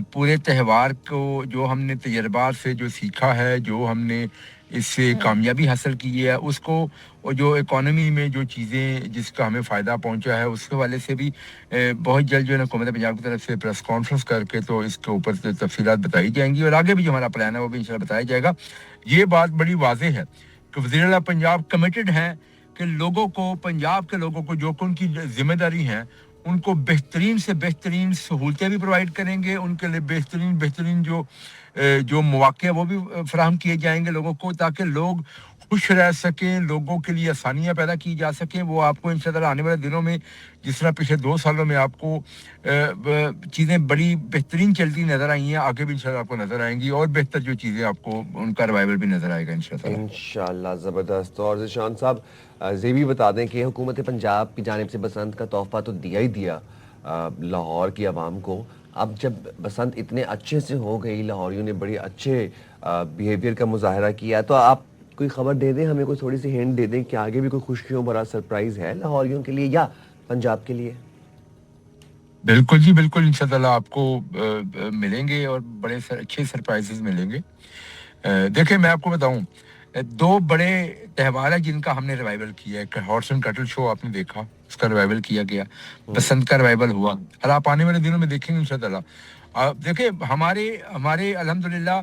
पूरे त्यौहार को जो हमने तजर्बात से जो सीखा है, जो हमने इससे कामयाबी हासिल की है, उसको और जो इकॉनमी में जो चीज़ें जिसका हमें फ़ायदा पहुंचा है उसके वाले से भी बहुत जल्द जो है ना हुकूमत पंजाब की तरफ से प्रेस कॉन्फ्रेंस करके तो इसके ऊपर तफसीलात बताई जाएंगी और आगे भी जो हमारा प्लान है वो भी इंशाल्लाह बताया जाएगा। ये बात बड़ी वाज़ेह है कि वज़ीर-ए-आला पंजाब कमिटेड हैं कि लोगों को, पंजाब के लोगों को जो उनकी जिम्मेदारी हैं उनको बेहतरीन से बेहतरीन सहूलतें भी प्रोवाइड करेंगे, उनके लिए बेहतरीन जो मौक़े वो भी फराहम किए जाएंगे लोगों को, ताकि लोग खुश रह सकें, लोगों के लिए आसानियाँ पैदा की जा सकें। वो आपको इंशाअल्लाह आने वाले दिनों में जिस तरह पिछले 2 सालों में आपको चीज़ें बड़ी बेहतरीन चलती नज़र आई हैं, आगे भी इंशाअल्लाह आपको नज़र आएंगी और बेहतर जो चीज़ें आपको उनका रिवाइवल भी नज़र आएगा इंशाअल्लाह। ज़बरदस्त। और ज़ीशान साहब ये भी बता दें कि हुकूमत पंजाब की जानिब से बसंत का तोहफ़ा तो दिया ही दिया लाहौर की आवाम को। अब जब बसंत इतने अच्छे से हो गई, लाहौरियों ने बड़े अच्छे बिहेवियर का मुजाहरा किया, तो आप कोई खबर दे दें हमें, कोई थोड़ी सी हिंट दे दें कि आगे भी कोई खुशियों भरा सरप्राइज है लाहौरियों के लिए या पंजाब के लिए? बिल्कुल जी बिल्कुल, इंशाअल्लाह आपको मिलेंगे और बड़े अच्छे सरप्राइजेस मिलेंगे। देखिए मैं आपको बताऊं, 2 बड़े त्यौहार है जिनका हमने रिवाइवल किया है। हॉर्स एंड कैटल शो आपने देखा, उसका रिवाइवल किया गया, बसंत का रिवाइवल हुआ और आप आने वाले दिनों में देखेंगे इंशाअल्लाह। देखिए हमारे अल्हम्दुलिल्लाह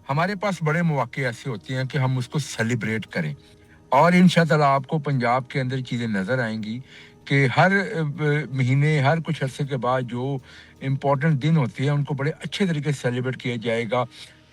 हमारे पास बड़े मौके ऐसे होते हैं कि हम उसको सेलिब्रेट करें और इंशाअल्लाह आपको पंजाब के अंदर चीज़ें नज़र आएंगी कि हर महीने, हर कुछ अरसे के बाद जो इम्पोर्टेंट दिन होते हैं उनको बड़े अच्छे तरीके से सेलिब्रेट किया जाएगा।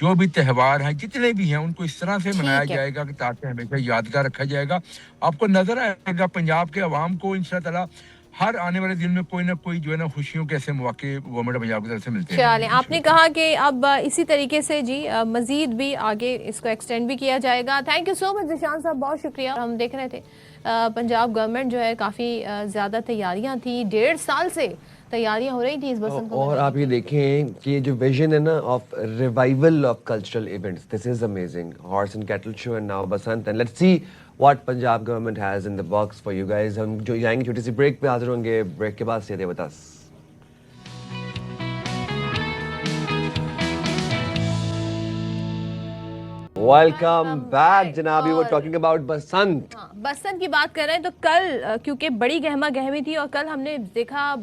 जो भी त्यौहार हैं जितने भी हैं उनको इस तरह से मनाया जाएगा कि ताकि हमेशा यादगार रखा जाएगा। आपको नज़र आएगा पंजाब के अवाम को इंशाअल्लाह हर आने वाले दिन में कोई ना कोई जो है ना खुशियों के ऐसे मौके गवर्नमेंट पंजाब की तरफ से मिलते हैं। चलिए, आपने कहा कि अब इसी तरीके से जी मजीद भी आगे इसको एक्सटेंड भी किया जाएगा। Thank you so much Zeeshan साहब, बहुत शुक्रिया। हम देख रहे थे पंजाब गवर्नमेंट जो है काफ़ी ज़्यादा तैयारियां थी, 1.5 साल से तैयारियां हो रही थी इस बसंत को। और आप ये देखें कि ये जो विजन है ना of revival of cultural events, this is amazing. Horse and cattle show and now Basant, and let's see what Punjab government has in the box for you guys. हम जो जाएंगे छोटी सी ब्रेक पे, हाजिर होंगे ब्रेक के बाद। से विद अस। वेलकम बैक जनाब, वी वर टॉकिंग अबाउट बसंत। बसंत की बात कर रहे हैं तो कल क्योंकि बड़ी गहमा गहमी थी और कल हमने देखा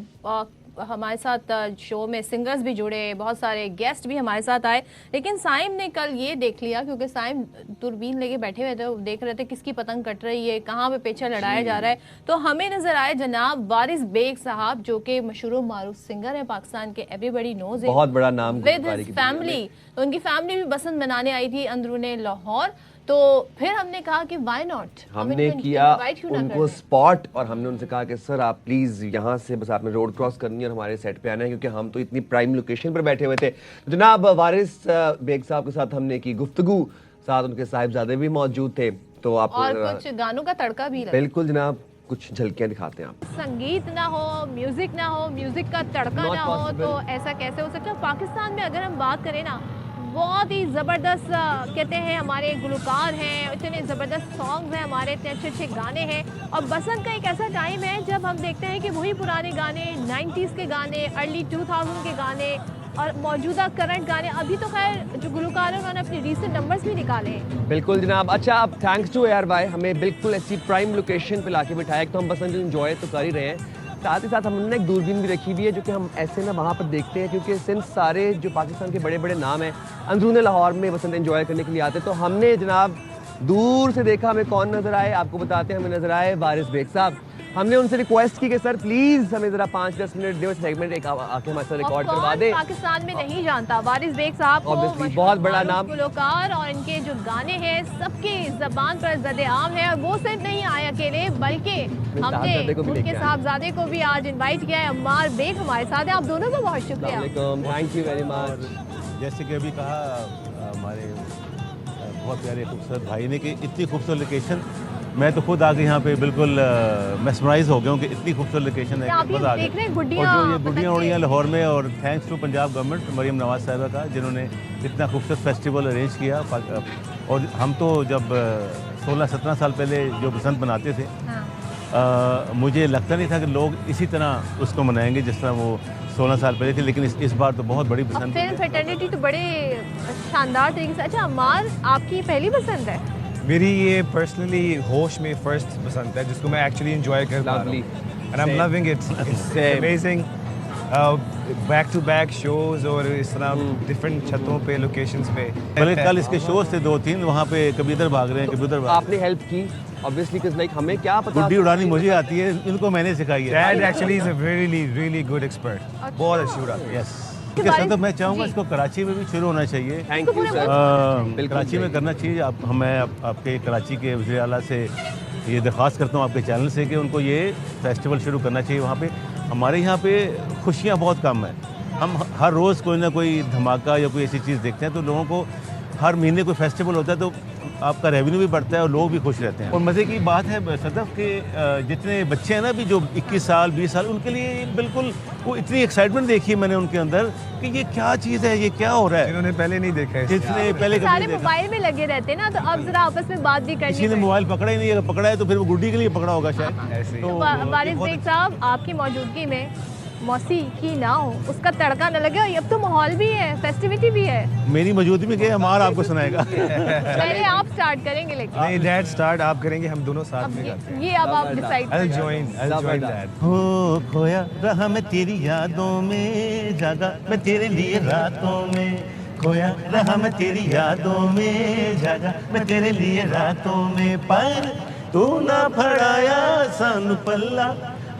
हमारे साथ शो में सिंगर्स भी जुड़े, बहुत सारे गेस्ट भी हमारे साथ आए, लेकिन साइम ने कल ये देख लिया, क्योंकि साइम दूरबीन लेके बैठे हुए थे, देख रहे थे किसकी पतंग कट रही है, कहाँ पे पेचा लड़ाया जा रहा है, तो हमें नजर आए जनाब वारिस बेग साहब, जो कि मशहूर मारूफ सिंगर है पाकिस्तान के, एवरीबडी नोज, बहुत बड़ा नाम, विद हिज फैमिली। तो उनकी फैमिली भी बसंत मनाने आई थी अंदरूने लाहौर, तो फिर हमने कहा कि व्हाई नॉट, हमने किया उनको स्पॉट और हमने उनसे कहा कि सर आप प्लीज यहाँ से बस आपने रोड क्रॉस करनी है और हमारे सेट पे आना है, क्योंकि हम तो इतनी प्राइम लोकेशन पर बैठे हुए थे। जनाब वारिस बेग साहब के साथ हमने की गुफ्तगू, साथ उनके साहिबजादे भी मौजूद थे, तो आप और कुछ गानों का तड़का भी लगा। बिल्कुल जनाब, कुछ झलकियां दिखाते हैं आप। संगीत ना हो, म्यूजिक ना हो, म्यूजिक का तड़का ना हो, तो ऐसा कैसे हो सकता है। पाकिस्तान में अगर हम बात करें ना, बहुत ही ज़बरदस्त कहते हैं हमारे गुलकार हैं, इतने ज़बरदस्त सॉन्ग्स हैं हमारे, इतने अच्छे अच्छे गाने हैं, और बसंत का एक ऐसा टाइम है जब हम देखते हैं कि वही पुराने गाने, 90s के गाने, अर्ली 2000 के गाने और मौजूदा करंट गाने, अभी तो खैर जो गुलकार हैं उन्होंने अपने रीसेंट नंबर्स भी निकाले हैं। बिल्कुल जनाब। अच्छा, अब थैंक्स टू एयर भाई, हमें बिल्कुल ऐसी प्राइम लोकेशन पे लाके बिठाया, तो हम बसंत एंजॉय तो कर ही रहे हैं, साथ ही साथ हमने एक दूरबीन भी रखी हुई है, जो कि हम ऐसे ना वहाँ पर देखते हैं, क्योंकि सिंध सारे जो पाकिस्तान के बड़े बड़े नाम हैं अंदरूने लाहौर में बसंत एंजॉय करने के लिए आते हैं। तो हमने जनाब दूर से देखा, हमें कौन नज़र आए आपको बताते हैं, हमें नज़र आए वारिस बेग साहब। हमने उनसे रिक्वेस्ट की कि सर प्लीज हमें जरा 5-10 मिनट दे, सेगमेंट एक आके हमारे साथ रिकॉर्ड करवा दे। पाकिस्तान में नहीं जानता वारिस बेग साहब को, बहुत बड़ा नाम, गुलकार, और इनके जो गाने हैं सबकी जबान पर ज़द-ए-आम है, और वो सिर्फ नहीं आए अकेले, बल्कि हमने उनके साहबजादे को भी आज इनवाइट किया है। अम्मार बेग हमारे साथ है, आप दोनों का बहुत शुक्रिया, थैंक यू वेरी मच। जैसे कि अभी कहा हमारे बहुत प्यारे खूबसूरत भाई ने कि इतनी खूबसूरत लोकेशन, मैं तो खुद आके यहाँ पे बिल्कुल मेस्मराइज हो गया हूँ कि इतनी खूबसूरत लोकेशन है, मज़ा आ गया। और जो ये गुड्डियाँ उड़ी हैं लाहौर में, और thanks to Punjab government, Maryam Nawaz साहिबा का, जिन्होंने इतना खूबसूरत फेस्टिवल अरेंज किया। और हम तो जब 16-17 साल पहले जो बसंत मनाते थे, मुझे लगता नहीं था कि लोग इसी तरह उसको मनाएंगे जिस तरह वो 16 साल पहले थे, लेकिन इस बार तो बहुत बड़ी बसंत है। फ्रेटर्निटी तो बड़े शानदार तरीके से। अच्छा अम्मार, आपकी पहली बसंत है? मेरी ये पर्सनली होश में फर्स्ट बसंत है, जिसको मैं एक्चुअली एंजॉय कर पा रहा हूँ, and I am loving it, it's amazing. Back to back shows और इस तरह डिफरेंट छतों पे, लोकेशंस पे। पहले कल इसके शोज थे 2-3, वहाँ पे कभी इधर भाग रहे हैं, कभी उधर भाग। आपने हेल्प की obviously, because like हमें क्या पता, गुड्डी उड़ानी मुझे आती है, इनको मैंने सिखाई है। Dad actually is a really good expert, बहुत अच्छी उड़ाती है। Yes। इसके साथ तो मैं चाहूँगा इसको कराची में भी शुरू होना चाहिए। Thank you sir. कराची में करना चाहिए। मैं आपके कराची के वज़ीर आला से ये दरख्वास्त करता हूँ आपके चैनल से कि उनको ये फेस्टिवल शुरू करना चाहिए वहाँ पे। हमारे यहाँ पे खुशियाँ बहुत कम है, हम हर रोज़ कोई ना कोई धमाका या कोई ऐसी चीज़ देखते हैं, तो लोगों को हर महीने कोई फेस्टिवल होता है तो आपका रेवेन्यू भी बढ़ता है और लोग भी खुश रहते हैं। और मज़े की बात है सदफ के जितने बच्चे हैं ना अभी जो 21 साल 20 साल, उनके लिए बिल्कुल वो इतनी एक्साइटमेंट देखी है मैंने उनके अंदर कि ये क्या चीज़ है, ये क्या हो रहा है, जिन्होंने पहले नहीं देखा है, जिसने पहले सारे मोबाइल में लगे रहते हैं ना, तो अब जरा आपस में बात भी करनी। किसी ने मोबाइल पकड़ा ही नहीं, अगर पकड़ा है तो फिर वो गुड्डी के लिए पकड़ा होगा शायद। तो वारिस बेग साहब, आपकी मौजूदगी में मौसीकी ना हो, उसका तड़का न लगे, और अब तो माहौल भी है, फेस्टिविटी भी है। मेरी मौजूदगी में क्या हमारा आपको सुनाएगा। पहले आप स्टार्ट करेंगे, लेकिन नहीं डैड स्टार्ट आप करेंगे, हम दोनों साथ में करते हैं। ये अब आप डिसाइड I'll join डैड। हो खोया रहा मैं तेरी यादों में, जागा मैं तेरे लिए रातों में, खोया रहा मैं तेरी यादों में, जागा मैं तेरे लिए रातों में, पर तू ना फड़ाया सान पल्ला,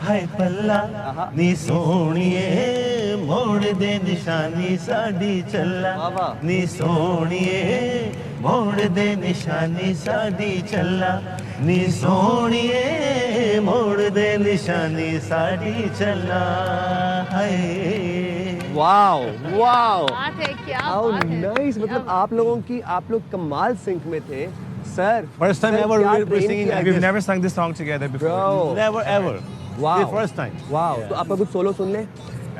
हाय पल्ला नी सोहणिए मोड़ दे निशानी साडी चला, नी सोहणिए मोड़ दे निशानी साडी चला, नी सोहणिए मोड़ दे निशानी साडी चला। हाय वाओ वाओ, बात है, क्या हाउ बात है। नाइस। मतलब आप लोग कमाल सिंक में थे sir. First time ever we're singing. We've never sung this song together before. Bro. Never ever. Wow. The first time. Wow, तो आपका कुछ सोलो सुन ले।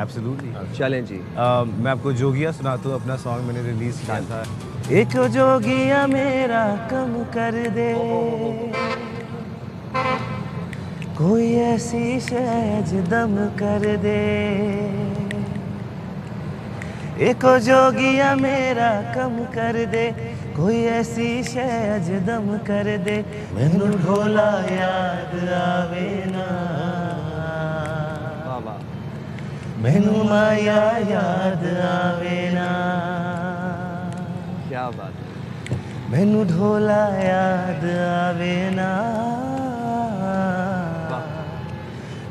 Absolutely. चलें जी। मैं आपको जोगिया सुनाता हूँ, अपना सॉन्ग मैंने रिलीज किया था। एक जोगिया मेरा कम कर दे, कोई ऐसी शहज दम कर दे, एक जोगिया मेरा कम कर दे, कोई ऐसी शहज दम कर दे, मैनू ढोला याद आवे ना, मैनू माया याद आवे ना, क्या बात है, मैनू ढोला याद आवे ना,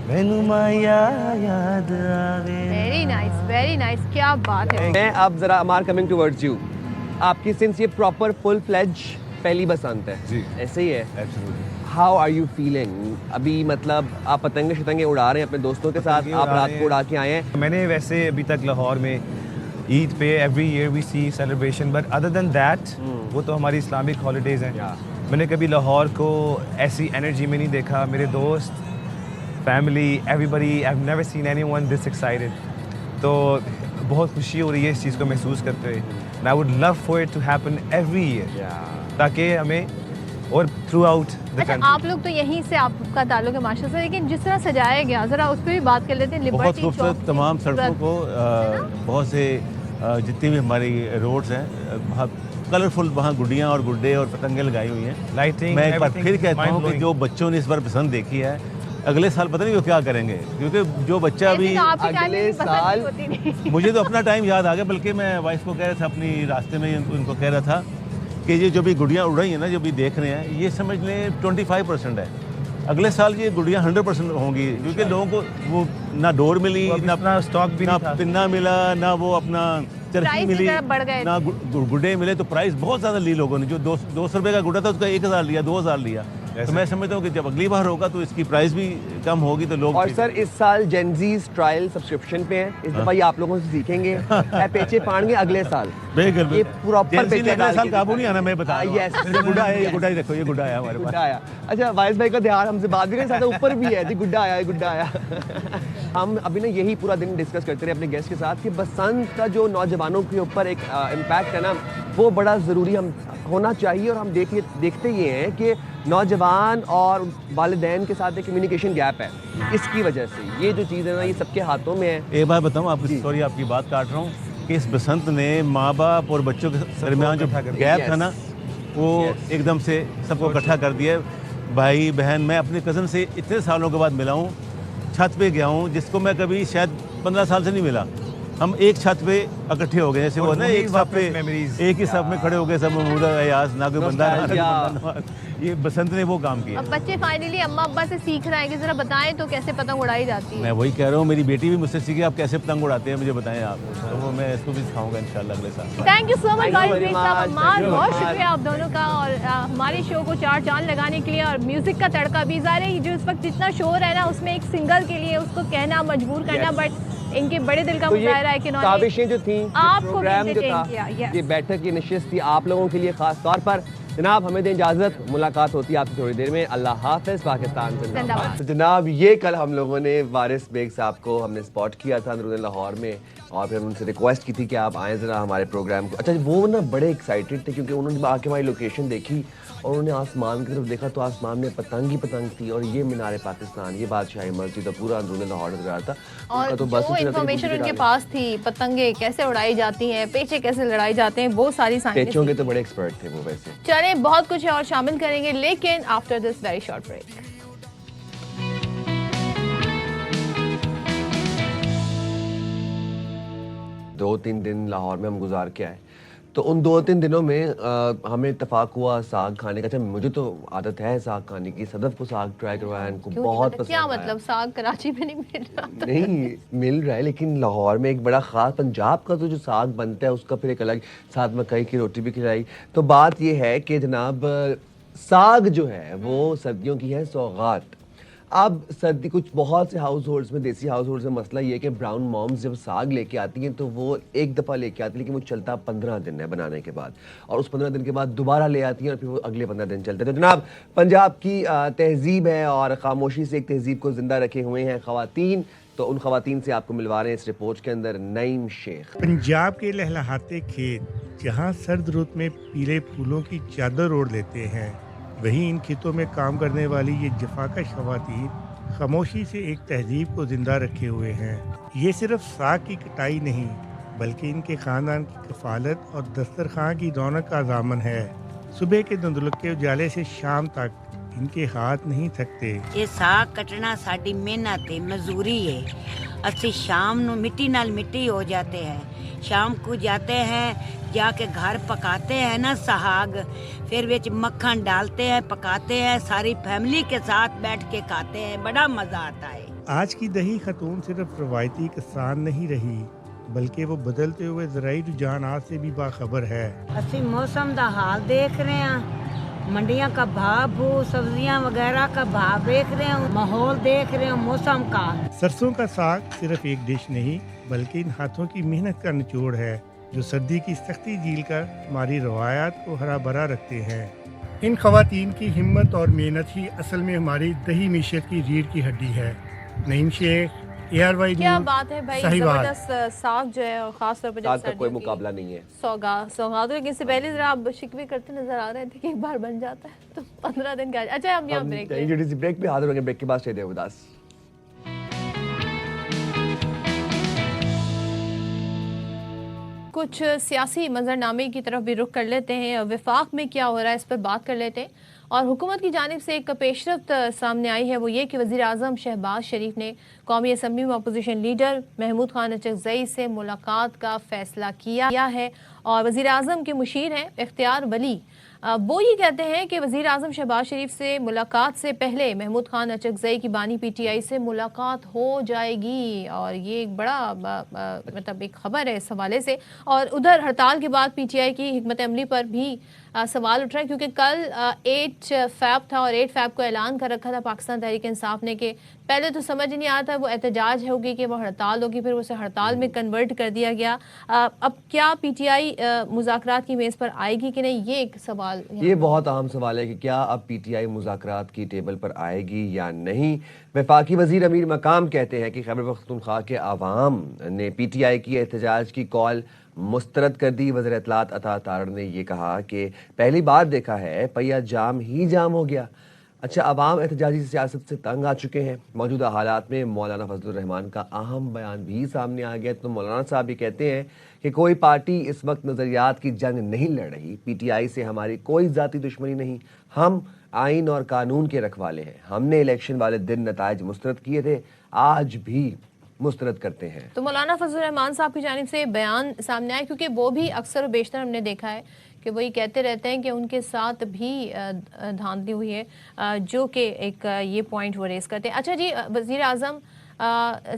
मैनू माया याद आवे ना। वेरी नाइस, क्या बात है। मैं अब जरा अमार कमिंग टुवर्ड्स यू, आपकी सिंस ये प्रॉपर फुल फ्लेज पहली बसंत है जी, ऐसे ही है, absolutely. How are you feeling अभी, मतलब आप पतंगे शतंगे उड़ा रहे हैं अपने दोस्तों के साथ, आप रात को उड़ा के आए हैं? मैंने वैसे अभी तक लाहौर में ईद पे every year we see celebration, but other than that वो तो हमारी इस्लामिक हॉलीडेज हैं। मैंने कभी लाहौर को ऐसी एनर्जी में नहीं देखा। मेरे दोस्त, family, everybody, I have never seen anyone this excited. तो बहुत खुशी हो रही है इस चीज़ को महसूस करते हुए। And I would love for it to happen every year, ताकि हमें और थ्रू आउट द अच्छा, आप लोग तो यहीं से आपका ताल्लुक है माशा से, लेकिन जिस तरह सजाया गया जरा उस पर भी बात कर लेते हैं। बहुत लिबर्टी खूबसूरत चौक, तमाम सड़कों को बहुत से जितनी भी हमारी रोड्स हैं वहाँ कलरफुल, वहाँ गुड्डियाँ और गुड्डे और पतंगे लगाई हुई हैं, लाइटिंग। मैं एक बार फिर कहता हूँ कि जो बच्चों ने इस बार पसंद देखी है, अगले साल पता नहीं वो क्या करेंगे, क्योंकि जो बच्चा अभी अगले साल मुझे तो अपना टाइम याद आ गया, बल्कि मैं वाइफ को कह रहा था अपनी रास्ते में उनको कह रहा था कि ये जो भी गुड़ियाँ उड़ रही हैं ना, जो भी देख रहे हैं, ये समझ लें 25% है। अगले साल ये गुड़ियाँ 100% होंगी, क्योंकि लोगों को वो ना डोर मिली, ना स्टॉक भी ना पिन्ना मिला, ना वो अपना चरखी मिली, ना गुड्डे मिले, तो प्राइस बहुत ज़्यादा ली लोगों ने। जो 200 रुपये का गुड्डा था उसका 1000 लिया, 2000 लिया। तो मैं समझता हूँ कि जब अगली बार होगा तो इसकी प्राइस भी कम होगी, तो लोग। और सर इस साल जेनजीज ट्रायल सब्सक्रिप्शन पे हैं, इस दफा ये आप लोगों से सीखेंगे, पेचे पाएंगे अगले साल। बिल्कुल, ये प्रॉपर पेचे अगले साल काबू नहीं आना, मैं बता रहा हूं। यस, ये गुड्डा है, ये गुड्डा ही देखो, ये गुड्डा आया हमारे पास। आया। अच्छा, वाइस भाई का ध्यान हमसे बात भी नहीं, ऊपर भी है जी, गुड्डा आया, गुड्डा आया। हम अभी ना यही पूरा दिन डिस्कस करते रहे अपने गेस्ट के साथ कि बसंत का जो नौजवानों के ऊपर एक इम्पैक्ट है ना, वो बड़ा ज़रूरी हम होना चाहिए। और हम देखते ये हैं कि नौजवान और वालिदैन के साथ एक कम्युनिकेशन गैप है, इसकी वजह से ये जो चीज़ है ना, ये सबके हाथों में है। एक बात बताऊँ आपकी, सॉरी आपकी बात काट रहा हूँ, कि इस बसंत ने माँ बाप और बच्चों के दरमियान जो गैप था ना, वो एकदम से सबको इकट्ठा कर दिया। भाई बहन, मैं अपने कज़न से इतने सालों के बाद मिला हूँ, छत पे गया हूँ, जिसको मैं कभी शायद 15 साल से नहीं मिला। हम एक छत पे इकट्ठे हो गए, जैसे वो ना एक साथ पे एक ही साथ में खड़े हो गए सब, अयाज ना कोई बंदा। ये बसंत ने वो काम किया। अब बच्चे फाइनली अम्मा अब्बा से सीख रहे हैं कि जरा बताएं तो कैसे पतंग उड़ाई जाती है। मैं वही कह रहा हूँ, मेरी बेटी भी मुझसे सीखे आप कैसे पतंग उड़ाते हैं, मुझे बताएं आप, तो वो मैं इसको भी सिखाऊंगा इंशाल्लाह अगले साल। Thank you so much Ammar, बहुत शुक्रिया आप दोनों का, और हमारे शो को चार चांद लगाने के लिए। और म्यूजिक का तड़का भी ज़ाहिर है, जो इस वक्त जितना शोर है ना, उसमें एक सिंगर के लिए उसको कहना मजबूर करना, बट इनके बड़े दिल का मुजाहरा है कि काविशें जो थी, आपको प्रोग्राम जो था, ये बैठक की नशिस्त थी आप लोगों के लिए खास तौर पर। जनाब हमें दें इजाज़त, मुलाकात होती है आपसे थोड़ी देर में। अल्लाह हाफ़िज़, पाकिस्तान जिंदाबाद। तो जनाब ये कल हम लोगों ने वारिस बेग साहब को हमने स्पॉट किया था अंदरूनी लाहौर में, और फिर उनसे रिक्वेस्ट की थी कि आप आएँ ज़रा हमारे प्रोग्राम को। अच्छा, वो ना बड़े एक्साइटेड थे, क्योंकि उन्होंने आके हमारी लोकेशन देखी और उन्होंने आसमान की तरफ देखा, तो आसमान में पतंग ही पतंग थी, और ये मीनार पाकिस्तान, ये बादशाही मस्जिद, पूरा अंदरूनी लाहौर नजर आ रहा था। और तो जो इन्फॉर्मेशन उनके पास थी, पतंगे कैसे उड़ाई जाती हैं, पेचे कैसे लड़ाई जाते हैं, वो सारी साइंस, पेचों के तो बड़े एक्सपर्ट थे वो वैसे। चले, बहुत कुछ है और शामिल करेंगे, लेकिन after this very short break. 2-3 दिन लाहौर में हम गुजार के आए, तो उन 2-3 दिनों में हमें इत्तेफाक हुआ साग खाने का। अच्छा, मुझे तो आदत है साग खाने की, सदफ को साग ट्राई करवाया, इनको बहुत पसंद। क्या मतलब, साग कराची में नहीं मिल रहा? नहीं मिल रहा है, लेकिन लाहौर में एक बड़ा ख़ास पंजाब का तो जो साग बनता है उसका फिर एक अलग, साथ मकई की रोटी भी खिलाई। तो बात ये है कि जनाब साग जो है वो सर्दियों की है सौगात। अब सर्दी कुछ बहुत से हाउस होल्ड्स में, देसी हाउस होल्ड्स में मसला ये है कि ब्राउन मॉम्स जब साग लेके आती हैं तो वो एक दफ़ा लेके आती है, लेकिन वो चलता 15 दिन है बनाने के बाद, और उस 15 दिन के बाद दोबारा ले आती हैं और फिर वो अगले 15 दिन चलते हैं। तो जनाब पंजाब की तहजीब है, और खामोशी से एक तहजीब को ज़िंदा रखे हुए हैं ख़वातीन। तो उन ख़वातीन से आपको मिलवा रहे हैं इस रिपोर्ट के अंदर नईम शेख। पंजाब के लहलहाते खेत जहाँ सर्द रुत में पीले फूलों की चादर ओढ़ लेते हैं, वहीं इन खेतों में काम करने वाली ये जफाकश ख़वातीन खामोशी से एक तहजीब को ज़िंदा रखे हुए हैं। ये सिर्फ साग की कटाई नहीं, बल्कि इनके ख़ानदान की कफालत और दस्तरखान की रौनक का दामन है। सुबह के धुंधलके उजाले से शाम तक इनके हाथ नहीं थकते। ਇਹ ਸਾਗ ਕੱਟਣਾ ਸਾਡੀ ਮਿਹਨਤ ਹੈ, ਮਜ਼ਦੂਰੀ ਹੈ। ਅਸੀਂ शाम ਨੂੰ मिट्टी नाल मिट्टी हो जाते हैं, शाम को जाते हैं, जाके घर पकाते हैं ना साग, फिर विच मक्खन डालते हैं, पकाते हैं, सारी फैमिली के साथ बैठ के खाते हैं, बड़ा मज़ा आता है। आज की दही खतून सिर्फ रवायती किसान नहीं रही, बल्कि वो बदलते हुए ज़राई रुझानात से भी बाखबर है। ਅਸੀਂ मौसम ਦਾ हाल देख रहे हैं, मंडियां का भाव, सब्जियां वगैरह का भाव देख रहे हैं, माहौल देख रहे हैं मौसम का। सरसों का साग सिर्फ एक डिश नहीं, बल्कि इन हाथों की मेहनत का निचोड़ है, जो सर्दी की सख्ती झील कर हमारी रवायात को हरा भरा रखते हैं। इन खवातीन की हिम्मत और मेहनत ही असल में हमारी दही मीशत की रीढ़ की हड्डी है। नईम शेख, ARY क्या बात है भाई, साहिवाल। जबरदस्त साग जो है, और खास तौर पर साग का कोई मुकाबला नहीं है। सौगातों, लेकिन इससे पहले जरा आप शिकवे करते नजर आ रहे थे कि एक बार बन जाता है तो 15 दिन का। अच्छा, हम यहाँ ब्रेक पे हाजिर होंगे, ब्रेक के बाद स्टे देव उदास। कुछ सियासी मंजरनामे की तरफ भी रुख कर लेते हैं, वफाक में क्या हो रहा है इस पर बात कर लेते हैं। और हुकूमत की जानिब से एक पेशरफ्त सामने आई है, वो ये कि वज़ीर आज़म शहबाज शरीफ ने कौमी असम्बली में अपोजिशन लीडर महमूद खान अचकज़ई से मुलाकात का फ़ैसला किया है। और वज़ीर आज़म के मुशीर हैं इख्तियार वली, वो ये कहते हैं कि वज़ीर आज़म शहबाज शरीफ से मुलाकात से पहले महमूद खान अचकज़ई की बानी PTI से मुलाकात हो जाएगी। और ये एक बड़ा मतलब एक ख़बर है इस हवाले से। और उधर हड़ताल के बाद PTI की हिकमत अमली पर भी सवाल उठ रहा है, क्योंकि कल 8 फ़ैब था और 8 फ़ैब को ऐलान कर रखा था पाकिस्तान तहरीक इंसाफ ने कि पहले तो समझ नहीं आता वो एहतजाज होगी कि वो हड़ताल होगी, फिर उसे हड़ताल में कन्वर्ट कर दिया गया। अब क्या PTI मुज़ाकरात की मेज़ पर आएगी कि नहीं, ये एक सवाल, ये बहुत अहम सवाल है कि क्या अब PTI मुज़ाकरात की टेबल पर आएगी या नहीं। वफाकी वज़ीर अमीर मकाम कहते हैं कि खैबर पख्तूनख्वा के आवाम ने PTI की एहतजाज की कॉल मुस्तरद कर दी। वज़ीर इत्तलात अता तारड़ ने ये कहा कि पहली बार देखा है पहिया जाम ही जाम हो गया। अच्छा, अवाम एहतजाजी सियासत से तंग आ चुके हैं। मौजूदा हालात में मौलाना फजलुर रहमान का अहम बयान भी सामने आ गया। तो मौलाना साहब भी कहते हैं कि कोई पार्टी इस वक्त नज़रियात की जंग नहीं लड़ रही, PTI से हमारी कोई ज़ाती दुश्मनी नहीं, हम आइन और कानून के रखवाले हैं। हमने इलेक्शन वाले दिन नताइज मुस्तरद किए थे, आज भी मुस्तरद करते हैं। तो मौलाना फजलुर रहमान साहब की जानिब से बयान सामने आया, क्योंकि वो भी अक्सर बेशतर हमने देखा है कि वही कहते रहते हैं कि उनके साथ भी धांधली हुई है, जो कि एक ये पॉइंट वो रेस करते हैं। अच्छा जी, वज़ीर आज़म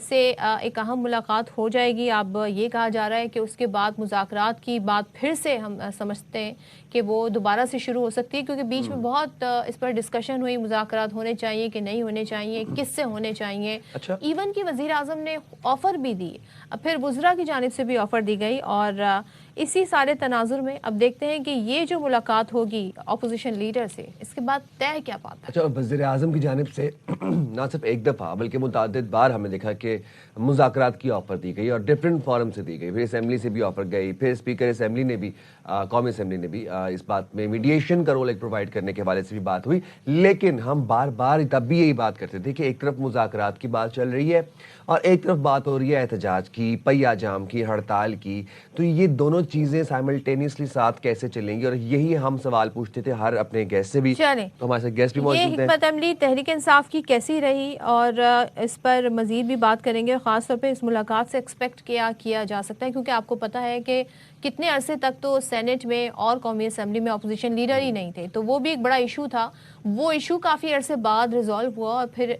से एक अहम मुलाकात हो जाएगी। अब ये कहा जा रहा है कि उसके बाद मुज़ाकरात की बात फिर से हम समझते हैं कि वो दोबारा से शुरू हो सकती है, क्योंकि बीच में बहुत इस पर डिस्कशन हुई, मुज़ाकरात होने चाहिए कि नहीं होने चाहिए, किससे होने चाहिए। अच्छा। इवन कि वज़ीर आज़म ने ऑफ़र भी दी, फिर वुज़रा की जानिब से भी ऑफ़र दी गई। और इसी सारे तनाजुर में अब देखते हैं कि ये जो मुलाकात होगी अपोजिशन लीडर से, इसके बाद तय क्या बात है। अच्छा, वज़ीर आज़म की जानिब से ना सिर्फ एक दफ़ा बल्कि मुतअद्दिद बार हमने देखा कि मुज़ाकरात की ऑफ़र दी गई और डिफरेंट फॉरम से दी गई, फिर असम्बली से भी ऑफ़र गई, फिर स्पीकर असम्बली ने भी कौमी असम्बली ने भी इस बात में मीडिएशन का रोल एक प्रोवाइड करने के हवाले से भी बात हुई। लेकिन हम बार बार तब भी यही बात करते थे कि एक तरफ मुज़ाकरात की बात चल रही है और एक तरफ बात हो रही है एहतजाज की, पहिया जाम की, हड़ताल की। तो ये दोनों चीज़ें साइमल्टेनियसली साथ कैसे चलेंगी, और यही हम सवाल पूछते थे हर अपने गेस्ट से भी। तो हमारे साथ गेस्ट भी मौजूद हैं। हिकमत अमली तहरीक इंसाफ की कैसी रही, और इस पर मज़ीद भी बात करेंगे। ख़ास तौर पे इस मुलाकात से एक्सपेक्ट क्या किया जा सकता है, क्योंकि आपको पता है कि कितने अरसे तक तो सेनेट में और कौमी असम्बली में अपोजिशन लीडर ही नहीं थे, तो वो भी एक बड़ा इशू था। वो इशू काफ़ी अरसे बाद रिजॉल्व हुआ और फिर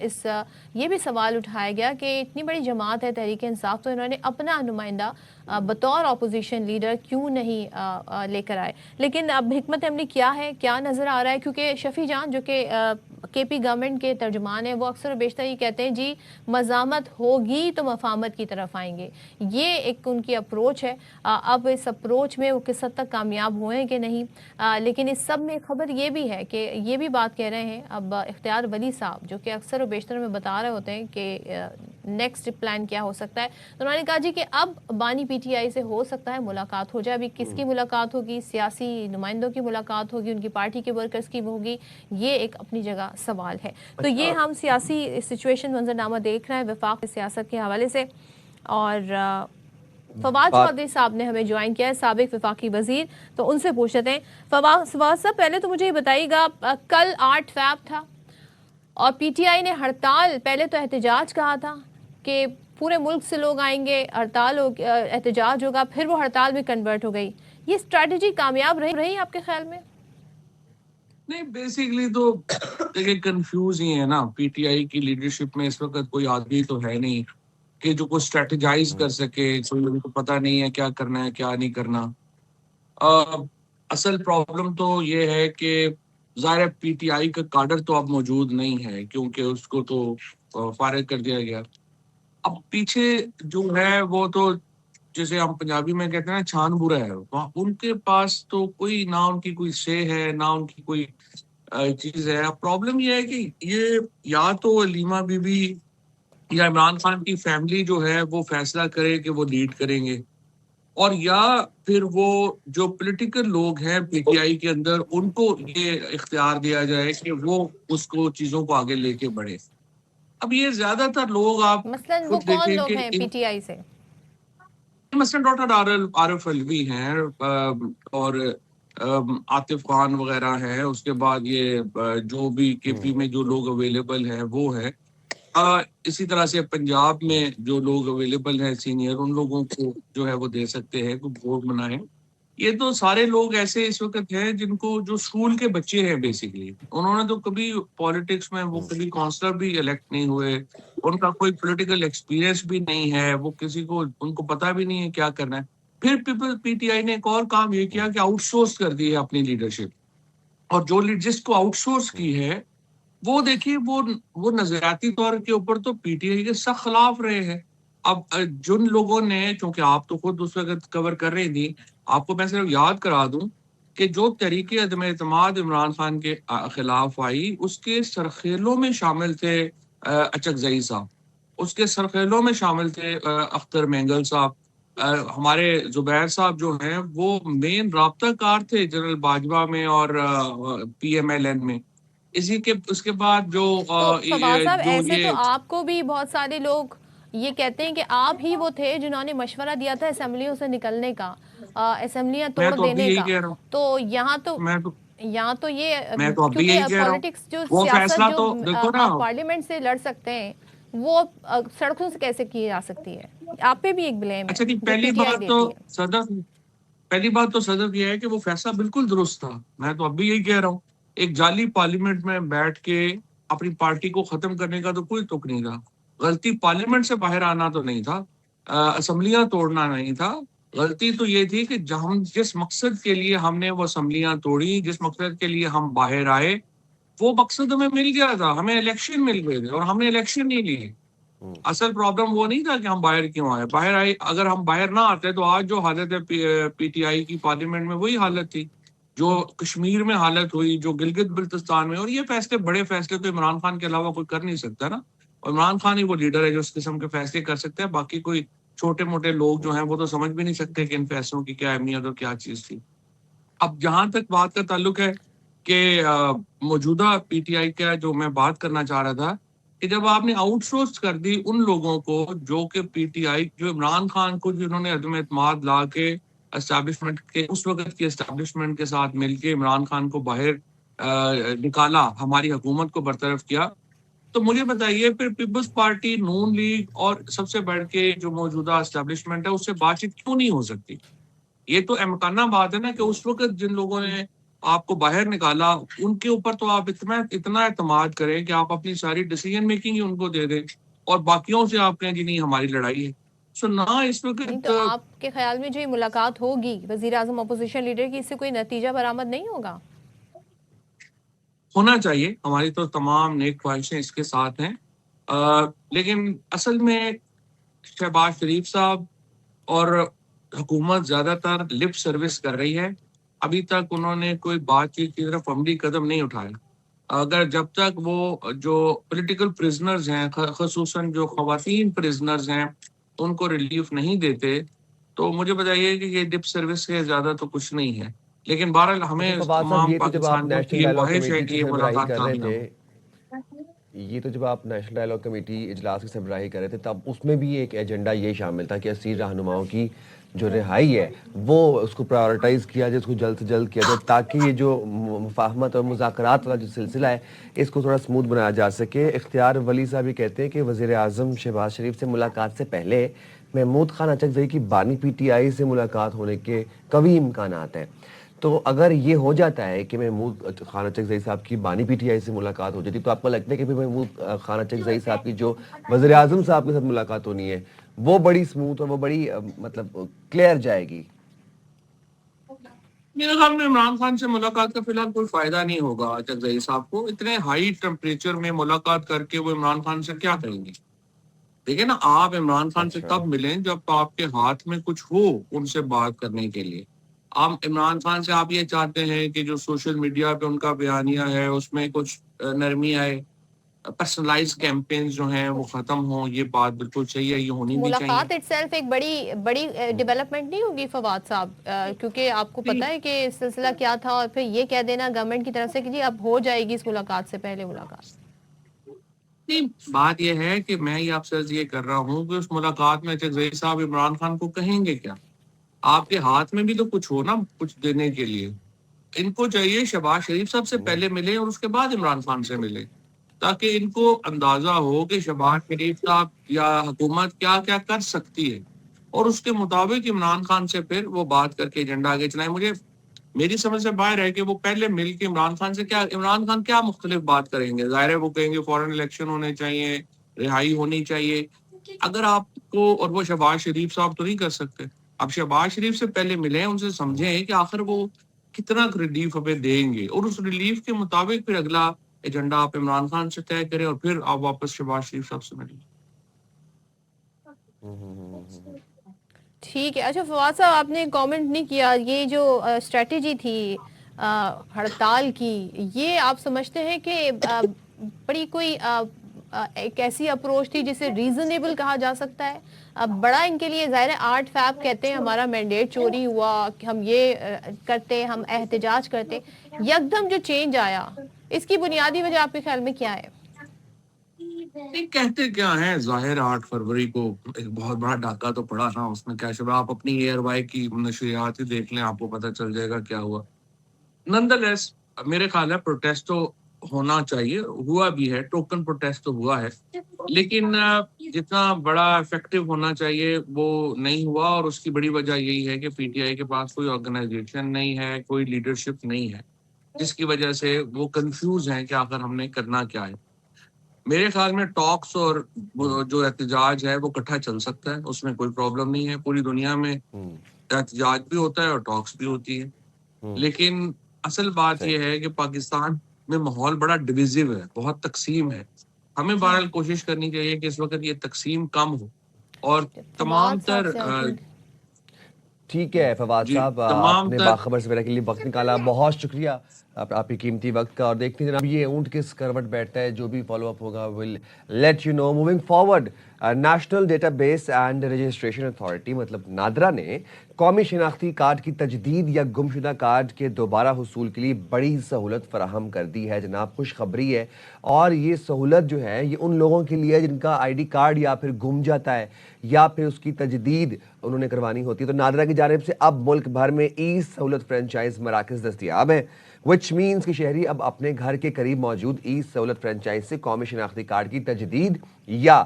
ये भी सवाल उठाया गया कि इतनी बड़ी जमात है तहरीक इंसाफ, तो इन्होंने अपना नुमाइंदा बतौर अपोजिशन लीडर क्यों नहीं लेकर आए। लेकिन अब हिकमत अमली क्या है, क्या नज़र आ रहा है, क्योंकि शफी जान जो कि KP गवर्नमेंट के तर्जुमान है, वो अक्सर बेशतर ये कहते हैं जी मज़ामत होगी तो मफामत की तरफ आएंगे। ये एक उनकी अप्रोच है। अब इस अप्रोच में वो किस हद तक कामयाब हुए हैं कि नहीं, लेकिन इस सब में खबर ये भी है कि ये भी बात कह रहे हैं अब इख्तियार वली साहब, जो कि अक्सर और बेशतर में बता रहे होते हैं कि नेक्स्ट प्लान क्या हो सकता है। तो उन्होंने कहा जी कि अब बानी PTI से हो सकता है मुलाकात हो जाए। अभी किसकी मुलाकात होगी, सियासी नुमाइंदों की मुलाकात होगी, उनकी पार्टी के वर्कर्स की होगी, ये एक अपनी जगह सवाल है। तो ये हम सियासी सिचुएशन मंजरनामा देख रहे हैं वफाक सियासत के हवाले से। और फवाद चौधरी साहब ने हमें ज्वाइन किया है, साबिक वफाकी वजीर, तो उनसे पूछ लेते हैं। फवाद साहब, पहले तो मुझे ये बताइएगा, कल 8 फैब था और पीटीआई ने हड़ताल, पहले तो एहतजाज कहा था कि पूरे मुल्क से लोग आएंगे, हड़ताल एहतजाज होगा, फिर वो हड़ताल में कन्वर्ट हो गई। ये स्ट्रैटेजी कामयाब रही आपके ख्याल में? नहीं, बेसिकली तो देखिए कंफ्यूज ही है ना। पीटीआई की लीडरशिप में इस वक्त कोई आदमी तो है नहीं कि जो कुछ स्ट्रेटेजाइज कर सके। कोई उनको पता नहीं है क्या करना है क्या नहीं करना। असल प्रॉब्लम तो ये है कि ज़ाहिर पीटीआई का काडर तो अब मौजूद नहीं है क्योंकि उसको तो फारिग कर दिया गया। अब पीछे जो है वो तो जैसे हम पंजाबी में कहते हैं ना, छान बुरा है। उनके पास तो कोई ना, उनकी कोई से है ना उनकी कोई चीज है। अब प्रॉब्लम ये है कि ये या तो अलीमा बीबी या इमरान खान की फैमिली जो है वो फैसला करे कि वो लीड करेंगे, और या फिर वो जो पॉलिटिकल लोग हैं पीटीआई के अंदर उनको ये इख्तियार दिया जाए कि वो उसको चीजों को आगे लेके बढ़े। अब ये ज्यादातर लोग आप मसलन वो कौन लोग हैं पीटीआई से? मसलन डॉक्टर आरिफ अलवी हैं और आतिफ खान वगैरह हैं। उसके बाद ये जो भी केपी में जो लोग अवेलेबल हैं वो है। इसी तरह से पंजाब में जो लोग अवेलेबल हैं सीनियर, उन लोगों को जो है वो दे सकते हैं, कोई बोर्ड बनाए। ये तो सारे लोग ऐसे इस वक्त हैं जिनको, जो स्कूल के बच्चे हैं बेसिकली, उन्होंने तो कभी पॉलिटिक्स में वो कभी काउंसलर भी इलेक्ट नहीं हुए, उनका कोई पॉलिटिकल एक्सपीरियंस भी नहीं है, वो किसी को, उनको पता भी नहीं है क्या करना है। फिर पीटीआई ने एक और काम ये किया कि आउटसोर्स कर दी है अपनी लीडरशिप, और जो जिसको आउटसोर्स की है वो देखिए वो नजरियाती तौर के ऊपर तो पीटीआई के सख्त खिलाफ रहे हैं। अब जिन लोगों ने, चूंकि आप तो खुद उस वक्त कवर कर रही थी, आपको मैं सिर्फ याद करा दूं कि जो तरीके अदम एतमाद इमरान खान के खिलाफ आई, उसके सरखेलों में शामिल थे अचकजई साहब, उसके सरखेलों में शामिल थे अख्तर मेंगल साहब, हमारे जुबैर साहब जो हैं वो मेन राब्ताकार थे जनरल बाजवा में और पीएमएलएन में। इसी के उसके बाद जो ऐसे तो आपको भी बहुत सारे लोग ये कहते हैं कि आप ही वो थे जिन्होंने मशवरा दिया था असेंबलियों से निकलने का, असेंबलियां तोड़ देने का। तो यहाँ तो ये क्योंकि पॉलिटिक्स जो सियासत जो पार्लियामेंट से लड़ सकते हैं वो सड़कों से कैसे की जा सकती है? आप पे भी एक ब्लेम है। अच्छा, पहली बात तो सदर ये है कि वो फैसला बिल्कुल दुरुस्त था। मैं तो अभी यही कह रहा हूँ, एक जाली पार्लियामेंट में बैठ के अपनी पार्टी को खत्म करने का तो कोई तुक नहीं था। गलती पार्लियामेंट से बाहर आना तो नहीं था, असेंबलियां तोड़ना नहीं था। गलती तो ये थी कि हम जिस मकसद के लिए हमने वो असेंबलियां तोड़ी, जिस मकसद के लिए हम बाहर आए, वो मकसद हमें मिल गया था, हमें इलेक्शन मिल गए थे और हमने इलेक्शन नहीं लिए। असल प्रॉब्लम वो नहीं था कि हम बाहर क्यों आए। बाहर आए, अगर हम बाहर ना आते तो आज जो हालत है पीटीआई की पार्लियामेंट में, वही हालत थी जो कश्मीर में हालत हुई, जो गिलगित बिल्तिस्तान में। और ये फैसले, बड़े फैसले तो इमरान खान के अलावा कोई कर नहीं सकता ना, और इमरान खान ही वो लीडर है जो इस किस्म के फैसले कर सकते हैं। बाकी कोई छोटे मोटे लोग जो हैं वो तो समझ भी नहीं सकते कि इन फैसलों की क्या अहमियत और क्या चीज थी। अब जहां तक बात का ताल्लुक है कि मौजूदा पीटीआई का, जो मैं बात करना चाह रहा था कि जब आपने आउटसोर्स कर दी उन लोगों को जो कि पीटीआई, जो इमरान खान को जिन्होंने अदम एतमाद ला के एस्टैब्लिशमेंट के, उस वक्त की एस्टैब्लिशमेंट के साथ मिलके इमरान खान को बाहर निकाला, हमारी हुकूमत को बरतरफ किया, तो मुझे बताइए फिर पीपल्स पार्टी, नून लीग और सबसे बढ़ के जो मौजूदा एस्टैब्लिशमेंट है उससे बातचीत क्यों नहीं हो सकती? ये तो अहमकाना बात है ना कि उस वक्त जिन लोगों ने आपको बाहर निकाला उनके ऊपर तो आप इतना एतमाद करें कि आप अपनी सारी डिसीजन मेकिंग ही उनको दे दें, और बाकियों से आप कहें जी नहीं हमारी लड़ाई है। सो ना इस वक्त तो आपके ख्याल में जो ये मुलाकात होगी वजीर आजम अपोजिशन लीडर की, इससे कोई नतीजा बरामद नहीं होगा? होना चाहिए, हमारी तो तमाम नेक ख्वाहिशें इसके साथ हैं, लेकिन असल में शहबाज शरीफ साहब और हुकूमत ज्यादातर लिप सर्विस कर रही है। अभी तक उन्होंने कोई बातचीत की तरफ अमली कदम नहीं उठाया। अगर जब तक वो जो पॉलिटिकल प्रिजनर्स हैं, खसूसन जो ख्वातीन प्रिजनर्स हैं, उनको रिलीफ नहीं देते, तो मुझे बताइए कि ये लिप सर्विस से ज्यादा तो कुछ नहीं है। लेकिन बहरहाल हमें तमाम पाकिस्तान की ख्वाहिश है कि ये मुलाकात कामयाब हो। یہ تو جب آپ نیشنل ڈائلاگ کمیٹی اجلاس کی سربراہی کر رہے تھے تب اس میں بھی ایک ایجنڈا یہ شامل تھا کہ اسیر رہنماؤں کی جو رہائی ہے وہ اس کو پرائیورٹائز کیا جائے، اس کو جلد سے جلد کیا جائے تاکہ یہ جو مفاہمت اور مذاکرات والا جو سلسلہ ہے اس کو تھوڑا سموتھ بنایا جا سکے۔ اختیار ولی صاحب یہ کہتے ہیں کہ وزیر اعظم شہباز شریف سے ملاقات سے پہلے محمود خان اچکزئی کی بانی پی ٹی آئی سے ملاقات ہونے کے قوی امکانات ہیں، تو اگر یہ ہو جاتا ہے کہ محمود خان اچکزئی صاحب کی بانی پی ٹی آئی سے ملاقات ہو جاتی تو آپ کو لگتا ہے کہ محمود خان اچکزئی صاحب کی جو وزیر اعظم صاحب کے ساتھ ملاقات ہونی ہے وہ بڑی سموتھ اور وہ بڑی مطلب کلیئر جائے گی؟ میرے خیال میں عمران خان سے ملاقات کا فی الحال کوئی فائدہ نہیں ہوگا اچکزئی صاحب کو۔ اتنے ہائی ٹیمپریچر میں ملاقات کر کے وہ عمران خان سے کیا کریں گے؟ دیکھیں نا، آپ عمران خان سے تب ملیں جب آپ کے ہاتھ میں کچھ ہو ان سے بات کرنے کے لیے۔ آپ عمران خان سے آپ یہ چاہتے ہیں کہ جو سوشل میڈیا پہ ان کا بیانیہ ہے اس میں کچھ نرمی آئے، پرسنلائز کیمپینز جو ہیں وہ ختم ہوں، یہ بات بالکل صحیح ہے، یہ ہونی بھی چاہیے۔ ملاقات اٹ سیلف ایک بڑی ڈیولپمنٹ نہیں ہوگی فواد صاحب، کیونکہ آپ کو پتا ہے کہ سلسلہ کیا تھا اور پھر یہ کہہ دینا گورنمنٹ کی طرف سے کہ جی اب ہو جائے گی اس ملاقات سے پہلے ملاقات۔ نہیں، بات یہ ہے کہ میں یہ آپ سے یہ کر رہا ہوں کہ اس ملاقات میں اچکزئی صاحب عمران خان کو کہیں گے کیا؟ آپ کے ہاتھ میں بھی تو کچھ ہو نا کچھ دینے کے لیے۔ ان کو چاہیے شہباز شریف صاحب سے پہلے ملے اور اس کے بعد عمران خان سے ملے، تاکہ ان کو اندازہ ہو کہ شہباز شریف صاحب یا حکومت کیا کیا کر سکتی ہے، اور اس کے مطابق عمران خان سے پھر وہ بات کر کے ایجنڈا آگے چلائیں۔ مجھے میری سمجھ سے باہر ہے کہ وہ پہلے مل کے عمران خان سے عمران خان کیا مختلف بات کریں گے؟ ظاہر ہے وہ کہیں گے فورن الیکشن ہونے چاہیے، رہائی ہونی چاہیے۔ اگر آپ کو، اور وہ شہباز شریف صاحب تو نہیں کر سکتے، اب شہباز شریف سے پہلے ملیں، ان سے سمجھیں کہ آخر وہ کتنا ریلیف ہمیں دیں گے، اور اس ریلیف کے مطابق پھر اگلا ایجنڈا آپ عمران خان سے طے کریں اور پھر آپ واپس شہباز شریف صاحب سے ملیں۔ ٹھیک ہے۔ اچھا فواد صاحب، آپ نے کامنٹ نہیں کیا، یہ جو اسٹریٹجی تھی ہڑتال کی، یہ آپ سمجھتے ہیں کہ بڑی کوئی ایک ایسی اپروچ تھی جسے ریزنیبل کہا جا سکتا ہے؟ بڑا ان کے لیے ظاہر ہے 8 فیب کہتے ہیں ہمارا مینڈیٹ چوری ہوا، ہم یہ کرتے، ہم احتجاج کرتے، یکدم جو چینج آیا اس کی بنیادی وجہ آپ کے خیال میں کیا ہے؟ نہیں، کہتے کیا ہیں، ظاہر 8 فروری کو ایک بہت بڑا ڈاکہ تو پڑا نا، اس میں کیا شبہ، آپ اپنی ایئر وائی کی نشریات ہی دیکھ لیں، آپ کو پتہ چل جائے گا کیا ہوا۔ نندلیس میرے خیال ہے پروٹیسٹ تو ہونا چاہیے، ہوا بھی ہے، ٹوکن پروٹیسٹ تو ہوا ہے، لیکن جتنا بڑا افیکٹو ہونا چاہیے وہ نہیں ہوا، اور اس کی بڑی وجہ یہی ہے کہ پی ٹی آئی کے پاس کوئی آرگنائزیشن نہیں ہے، کوئی لیڈرشپ نہیں ہے، جس کی وجہ سے وہ کنفیوز ہیں کہ آخر ہم نے کرنا کیا ہے۔ میرے خیال میں ٹاکس اور جو احتجاج ہے وہ اکٹھا چل سکتا ہے، اس میں کوئی پرابلم نہیں ہے۔ پوری دنیا میں احتجاج بھی ہوتا ہے اور ٹاکس بھی ہوتی ہے، لیکن اصل بات یہ ہے کہ پاکستان میں ماحول بڑا ڈویزو ہے، بہت تقسیم ہے۔ ہمیں بہرحال کوشش کرنی چاہیے کہ اس وقت یہ تقسیم کم ہو، اور تمام تر ٹھیک ہے فواد صاحب، آپ نے باخبر سے میرے کے لیے وقت نکالا، بہت شکریہ آپ کی قیمتی وقت کا، اور دیکھتے ہیں جناب یہ اونٹ کس کروٹ بیٹھتا ہے، جو بھی فالو اپ ہوگا will let you know. Moving forward, national data base and registration authority مطلب نادرا نے قومی شناختی کارڈ کی تجدید یا گمشدہ کارڈ کے دوبارہ حصول کے لیے بڑی سہولت فراہم کر دی ہے جناب، خوشخبری ہے، اور یہ سہولت جو ہے یہ ان لوگوں کے لیے جن کا آئی ڈی کارڈ یا پھر گم جاتا ہے یا پھر اس کی تجدید انہوں نے کروانی ہوتی ہے۔ تو نادرا کی جانب سے اب ملک بھر میں ای سہولت فرنچائز مراکز دستیاب ہیں، وچ مینس کہ شہری اب اپنے گھر کے قریب موجود ای سہولت فرنچائز سے قومی شناختی کارڈ کی تجدید یا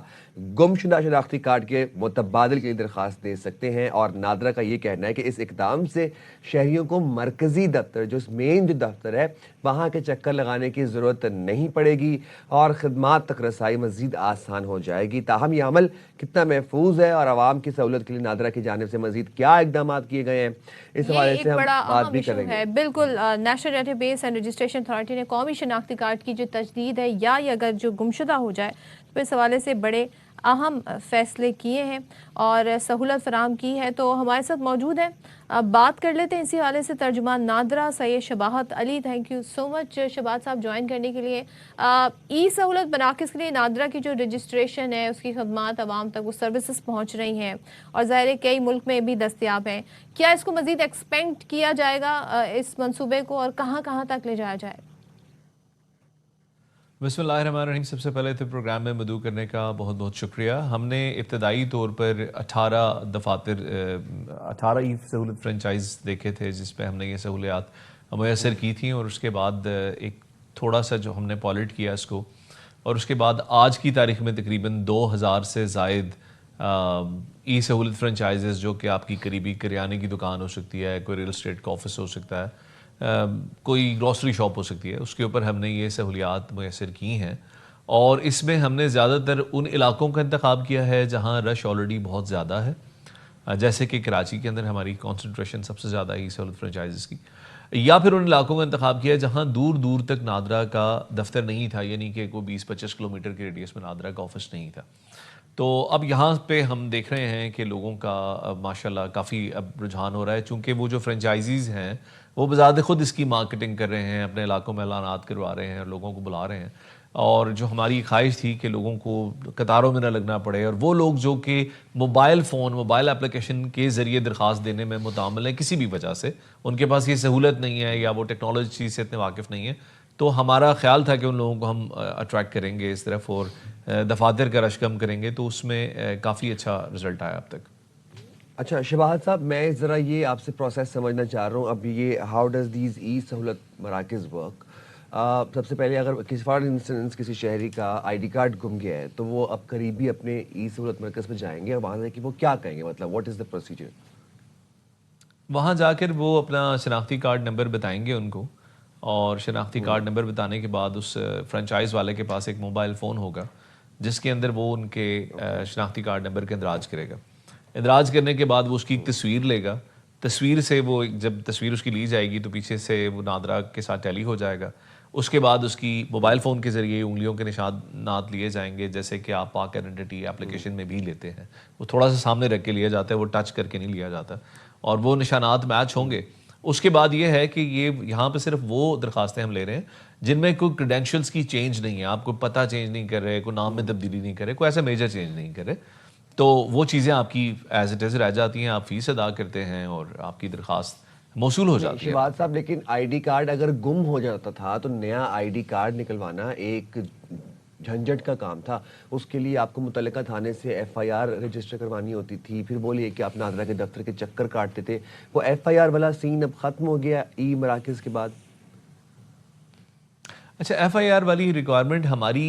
گمشدہ شناختی کارڈ کے متبادل کے لیے درخواست دے سکتے ہیں، اور نادرا کا یہ کہنا ہے کہ اس اقدام سے شہریوں کو مرکزی دفتر جو مین جو دفتر ہے وہاں کے چکر لگانے کی ضرورت نہیں پڑے گی، اور خدمات تک رسائی مزید آسان ہو جائے گی۔ تاہم یہ عمل کتنا محفوظ ہے اور عوام کی سہولت کے لیے نادرا کی جانب سے مزید کیا اقدامات کیے گئے ہیں، اس حوالے سے ہم بات بھی کریں گے۔ بالکل، national data base and registration authority نے قومی شناختی کارڈ کی جو تجدید ہے یا اگر جو گمشدہ ہو جائے تو اس حوالے سے بڑے اہم فیصلے کیے ہیں اور سہولت فراہم کی ہے۔ تو ہمارے ساتھ موجود ہیں، بات کر لیتے ہیں اسی حوالے سے ترجمان نادرا سید شباہت علی۔ تھینک یو سو مچ شباہت صاحب جوائن کرنے کے لیے۔ ای سہولت مراکز کے لیے نادرا کی جو رجسٹریشن ہے اس کی خدمات عوام تک وہ سروسز پہنچ رہی ہیں اور ظاہر ہے کئی ملک میں بھی دستیاب ہیں، کیا اس کو مزید ایکسپینڈ کیا جائے گا اس منصوبے کو، اور کہاں کہاں تک لے جایا جائے؟ بسم اللہ الرحمن الرحیم. سب سے پہلے تو پروگرام میں مدعو کرنے کا بہت بہت شکریہ. ہم نے ابتدائی طور پر 18 دفاتر 18 ای سہولت فرنچائز دیکھے تھے جس پہ ہم نے یہ سہولیات میسر کی تھیں, اور اس کے بعد ایک تھوڑا سا جو ہم نے پالٹ کیا اس کو, اور اس کے بعد آج کی تاریخ میں تقریباً 2000 سے زائد ای سہولت فرنچائزز جو کہ آپ کی قریبی کریانے کی دکان ہو سکتی ہے, کوئی ریل اسٹیٹ کا آفس ہو سکتا ہے, کوئی گروسری شاپ ہو سکتی ہے, اس کے اوپر ہم نے یہ سہولیات میسر کی ہیں. اور اس میں ہم نے زیادہ تر ان علاقوں کا انتخاب کیا ہے جہاں رش آلریڈی بہت زیادہ ہے, جیسے کہ کراچی کے اندر ہماری کانسنٹریشن سب سے زیادہ ای سہولت فرنچائزز کی, یا پھر ان علاقوں کا انتخاب کیا ہے جہاں دور دور تک نادرا کا دفتر نہیں تھا, یعنی کہ کوئی 20-25 کلومیٹر کے ریڈیس میں نادرا کا آفس نہیں تھا. تو اب یہاں پہ ہم دیکھ رہے ہیں کہ لوگوں کا ماشاءاللہ کافی اب رجحان ہو رہا ہے, چونکہ وہ جو فرنچائزیز ہیں وہ بذات خود اس کی مارکیٹنگ کر رہے ہیں, اپنے علاقوں میں اعلانات کروا رہے ہیں اور لوگوں کو بلا رہے ہیں. اور جو ہماری خواہش تھی کہ لوگوں کو قطاروں میں نہ لگنا پڑے, اور وہ لوگ جو کہ موبائل اپلیکیشن کے ذریعے درخواست دینے میں متعامل ہیں کسی بھی وجہ سے, ان کے پاس یہ سہولت نہیں ہے یا وہ ٹیکنالوجی سے اتنے واقف نہیں ہے, تو ہمارا خیال تھا کہ ان لوگوں کو ہم اٹریکٹ کریں گے اس طرف اور دفاتر کا رش کم کریں گے, تو اس میں کافی اچھا رزلٹ آیا اب تک. اچھا شباہت صاحب, میں ذرا یہ آپ سے پروسیس سمجھنا چاہ رہا ہوں. اب یہ ہاؤ ڈز دیز ای سہولت مراکز ورک؟ سب سے پہلے اگر کسی فار انسٹنس کسی شہری کا آئی ڈی کارڈ گم گیا ہے تو وہ اب قریبی اپنے ای سہولت مرکز میں جائیں گے, اور وہاں سے کہ وہ کیا کہیں گے, مطلب واٹ از دا پروسیجر؟ وہاں جا کر وہ اپنا شناختی کارڈ نمبر بتائیں گے ان کو, اور شناختی کارڈ نمبر بتانے کے بعد اس فرنچائز والے کے پاس ایک موبائل فون ہوگا جس کے اندر وہ ان کے شناختی کارڈ نمبر کا اندراج کرے گا. اندراج کرنے کے بعد وہ اس کی ایک تصویر لے گا, تصویر سے وہ جب تصویر اس کی لی جائے گی تو پیچھے سے وہ نادرا کے ساتھ ٹیلی ہو جائے گا. اس کے بعد اس کی موبائل فون کے ذریعے انگلیوں کے نشانات لیے جائیں گے, جیسے کہ آپ پاک آئیڈینٹی اپلیکیشن میں بھی لیتے ہیں. وہ تھوڑا سا سامنے رکھ کے لیا جاتا ہے, وہ ٹچ کر کے نہیں لیا جاتا, اور وہ نشانات میچ ہوں گے. اس کے بعد یہ ہے کہ یہ یہاں پہ صرف وہ درخواستیں ہم لے رہے ہیں جن میں کوئی کریڈینشلز کی چینج نہیں ہے, آپ کو پتہ چینج نہیں کر رہے, کوئی نام میں تبدیلی نہیں کر رہے, کوئی ایسا میجر چینج نہیں کر رہے, تو وہ چیزیں آپ کی ایز اٹ از رہ جاتی ہیں, آپ فیس ادا کرتے ہیں اور آپ کی درخواست موصول ہو جاتی ہے. شہباز صاحب, لیکن آئی ڈی کارڈ اگر گم ہو جاتا تھا تو نیا آئی ڈی کارڈ نکلوانا ایک جھنجھٹ کا کام تھا. اس کے لیے آپ کو متعلقہ تھانے سے ایف آئی آر رجسٹر کروانی ہوتی تھی, پھر بولیے کہ آپ نادرا کے دفتر کے چکر کاٹتے تھے. وہ ایف آئی آر والا سین اب ختم ہو گیا ای مراکز کے بعد. اچھا, ایف آئی آر والی ریکوائرمنٹ ہماری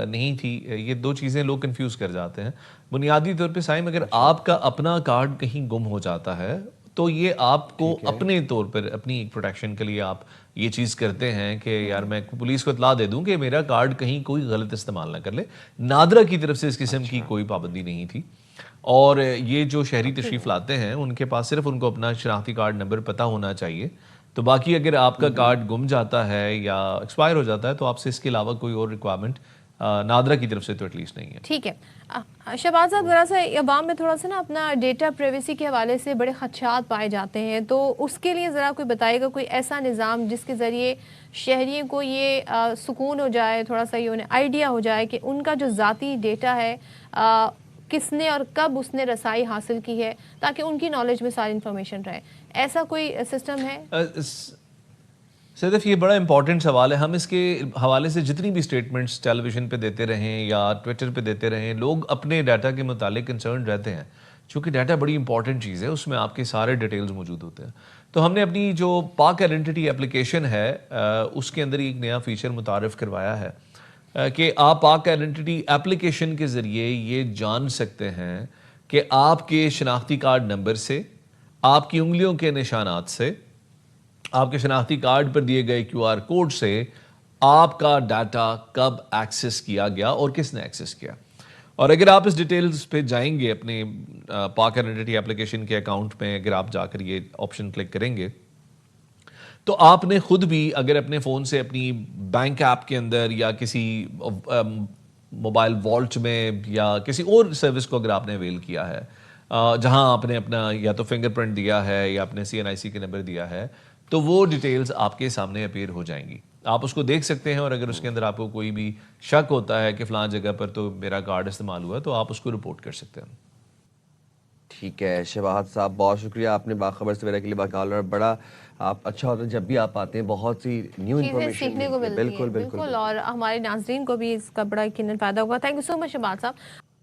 نہیں تھی. یہ دو چیزیں لوگ کنفیوز کر جاتے ہیں. بنیادی طور پہ سائم, اگر آپ کا اپنا کارڈ کہیں گم ہو جاتا ہے تو یہ آپ کو اپنے طور پر اپنی پروٹیکشن کے لیے آپ یہ چیز کرتے ہیں کہ یار میں پولیس کو اطلاع دے دوں کہ میرا کارڈ کہیں کوئی غلط استعمال نہ کر لے. نادرا کی طرف سے اس قسم کی کوئی پابندی نہیں تھی, اور یہ جو شہری تشریف لاتے ہیں ان کے پاس صرف ان کو اپنا شناختی کارڈ نمبر پتہ ہونا چاہیے. تو باقی اگر آپ کا کارڈ گم جاتا ہے یا ایکسپائر ہو جاتا ہے تو آپ سے اس کے علاوہ کوئی اور ریکوائرمنٹ نادرا کی طرف سے تو ایٹ لیسٹ نہیں ہے. ٹھیک ہے. شہباز صاحب, ذرا سا عوام میں تھوڑا سا نا اپنا ڈیٹا پریویسی کے حوالے سے بڑے خدشات پائے جاتے ہیں, تو اس کے لیے ذرا کوئی بتائے گا کوئی ایسا نظام جس کے ذریعے شہریوں کو یہ سکون ہو جائے, تھوڑا سا یہ انہیں آئیڈیا ہو جائے کہ ان کا جو ذاتی ڈیٹا ہے کس نے اور کب اس نے رسائی حاصل کی ہے, تاکہ ان کی نالج میں ساری انفارمیشن رہے. ایسا کوئی سسٹم ہے؟ صدف, یہ بڑا امپورٹنٹ سوال ہے. ہم اس کے حوالے سے جتنی بھی سٹیٹمنٹس ٹیلی ویژن پہ دیتے رہیں یا ٹویٹر پہ دیتے رہیں, لوگ اپنے ڈیٹا کے متعلق کنسرن رہتے ہیں, چونکہ ڈیٹا بڑی امپورٹنٹ چیز ہے, اس میں آپ کے سارے ڈیٹیلز موجود ہوتے ہیں. تو ہم نے اپنی جو پاک آئیڈینٹی اپلیکیشن ہے اس کے اندر ایک نیا فیچر متعارف کروایا ہے کہ آپ پاک آئیڈینٹی اپلیکیشن کے ذریعے یہ جان سکتے ہیں کہ آپ کے شناختی کارڈ نمبر سے, آپ کی انگلیوں کے نشانات سے, آپ کے شناختی کارڈ پر دیے گئے کیو آر کوڈ سے آپ کا ڈاٹا کب ایکسس کیا گیا اور کس نے ایکسس کیا. اور اگر آپ اس ڈیٹیلز پہ جائیں گے اپنے پاک آئیڈینٹی اپلیکیشن کے اکاؤنٹ میں, اگر آپ جا کر یہ آپشن کلک کریں گے تو آپ نے خود بھی اگر اپنے فون سے اپنی بینک ایپ کے اندر یا کسی موبائل والٹ میں یا کسی اور سروس کو اگر آپ نے اویل کیا ہے جہاں آپ نے اپنا یا تو فنگر پرنٹ دیا ہے یا اپنے سی این آئی سی کے نمبر دیا ہے, تو وہ ڈیٹیلز آپ کے سامنے اپیئر ہو جائیں گی. آپ اس کو دیکھ سکتے ہیں, اور اگر اس کے اندر آپ کو کوئی بھی شک ہوتا ہے کہ فلاں جگہ پر تو میرا کارڈ استعمال ہوا, تو آپ اس کو رپورٹ کر سکتے ہیں. ठीक है शहबाज साहब, बहुत शुक्रिया आपने बाखबर सवेरा के लिए बात और बड़ा आप अच्छा होता है जब भी आप आते हैं, बहुत सी न्यू चीज़ें इन्फॉर्मेशन सीखने को मिलती बिल्कुल हैं, बिल्कुल बिल्कुल, और हमारे नाजरीन को भी इसका बड़ा यकीनन फ़ायदा होगा। Thank you so much Shahbaz साहब।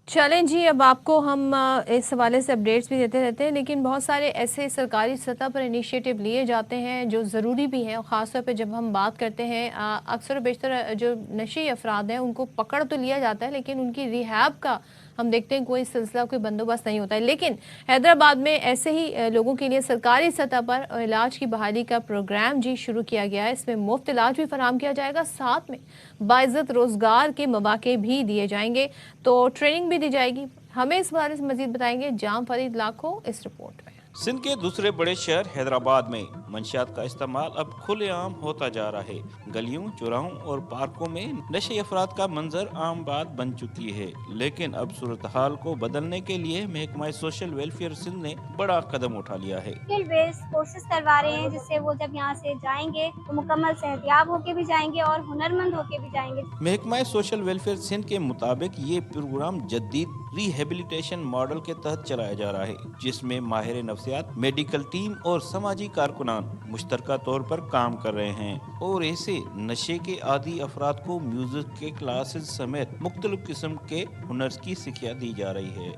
चलें जी, अब आपको हम इस हवाले से अपडेट्स भी देते रहते हैं, लेकिन बहुत सारे ऐसे सरकारी सतह पर इनिशिएटिव लिए जाते हैं जो ज़रूरी भी हैं, और ख़ास तौर पे जब हम बात करते हैं अक्सर बेशतर जो नशी अफराद हैं उनको पकड़ तो लिया जाता है, लेकिन उनकी रिहैब का हम देखते हैं कोई सिलसिला, कोई बंदोबस्त नहीं होता है। लेकिन हैदराबाद में ऐसे ही लोगों के लिए सरकारी सतह पर इलाज की बहाली का प्रोग्राम जी शुरू किया गया है। इसमें मुफ्त इलाज भी फराहम किया जाएगा, साथ में बाइज़्ज़त रोज़गार के मौके भी दिए जाएंगे, तो ट्रेनिंग भी दी जाएगी। हमें इस बारे में मज़ीद बताएंगे जाम फरीद लाखो इस रिपोर्ट में। सिंध के दूसरे बड़े शहर हैदराबाद में मंशियात का इस्तेमाल अब खुलेआम होता जा रहा है। गलियों, चौराहों और पार्कों में नशे अफराद का मंजर आम बात बन चुकी है, लेकिन अब सूरत हाल को बदलने के लिए महकमा सोशल वेलफेयर सिंध ने बड़ा कदम उठा लिया है। कोर्सेज करवा रहे हैं, जिससे वो जब यहाँ से जाएंगे तो मुकम्मल सेहतियाब होके भी जाएंगे और हुनरमंद होके भी जाएंगे। महकमा सोशल वेलफेयर सिंध के मुताबिक ये प्रोग्राम जदीद रिहेबिलिटेशन मॉडल के तहत चलाया जा रहा है, जिसमें माहिर नफ्सियात, मेडिकल टीम और समाजी कारकुनान मुश्तरका तौर पर काम कर रहे हैं और ऐसे नशे के आदी अफराद को म्यूजिक के क्लासेस समेत मुख्तलिफ किस्म के हुनर की सिखिया दी जा रही है।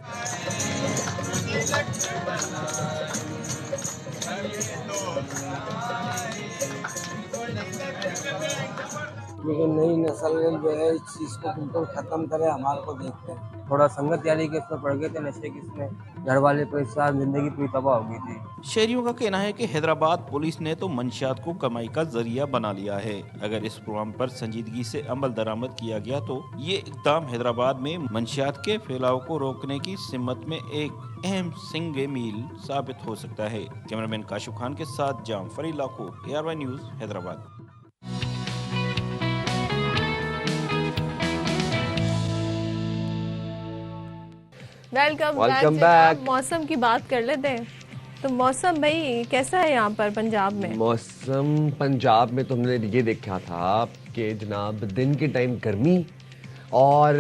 लेकिन नई नस्ल जो है इस चीज़ को बिल्कुल ख़त्म करे, हमारे को देखते हैं। थोड़ा संगत यारी के इसमें पड़ गए थे नशे की, इसमें घर वाले परेशान, जिंदगी पूरी तबाह हो गई थी। शहरियों का कहना है कि हैदराबाद पुलिस ने तो मंशियात को कमाई का जरिया बना लिया है। अगर इस प्रोग्राम पर संजीदगी से अमल दरामद किया गया तो ये इक़दाम हैदराबाद में मंशियात के फैलाव को रोकने की सिमत में एक अहम सिंगे मील साबित हो सकता है। कैमरामैन काशिफ खान के साथ जाम फरीद लाखो, ARY news, Hyderabad. Welcome back. मौसम की बात कर लेते हैं, तो मौसम भाई कैसा है यहाँ पर पंजाब में? मौसम पंजाब में तो हमने ये देखा था कि जनाब दिन के टाइम गर्मी और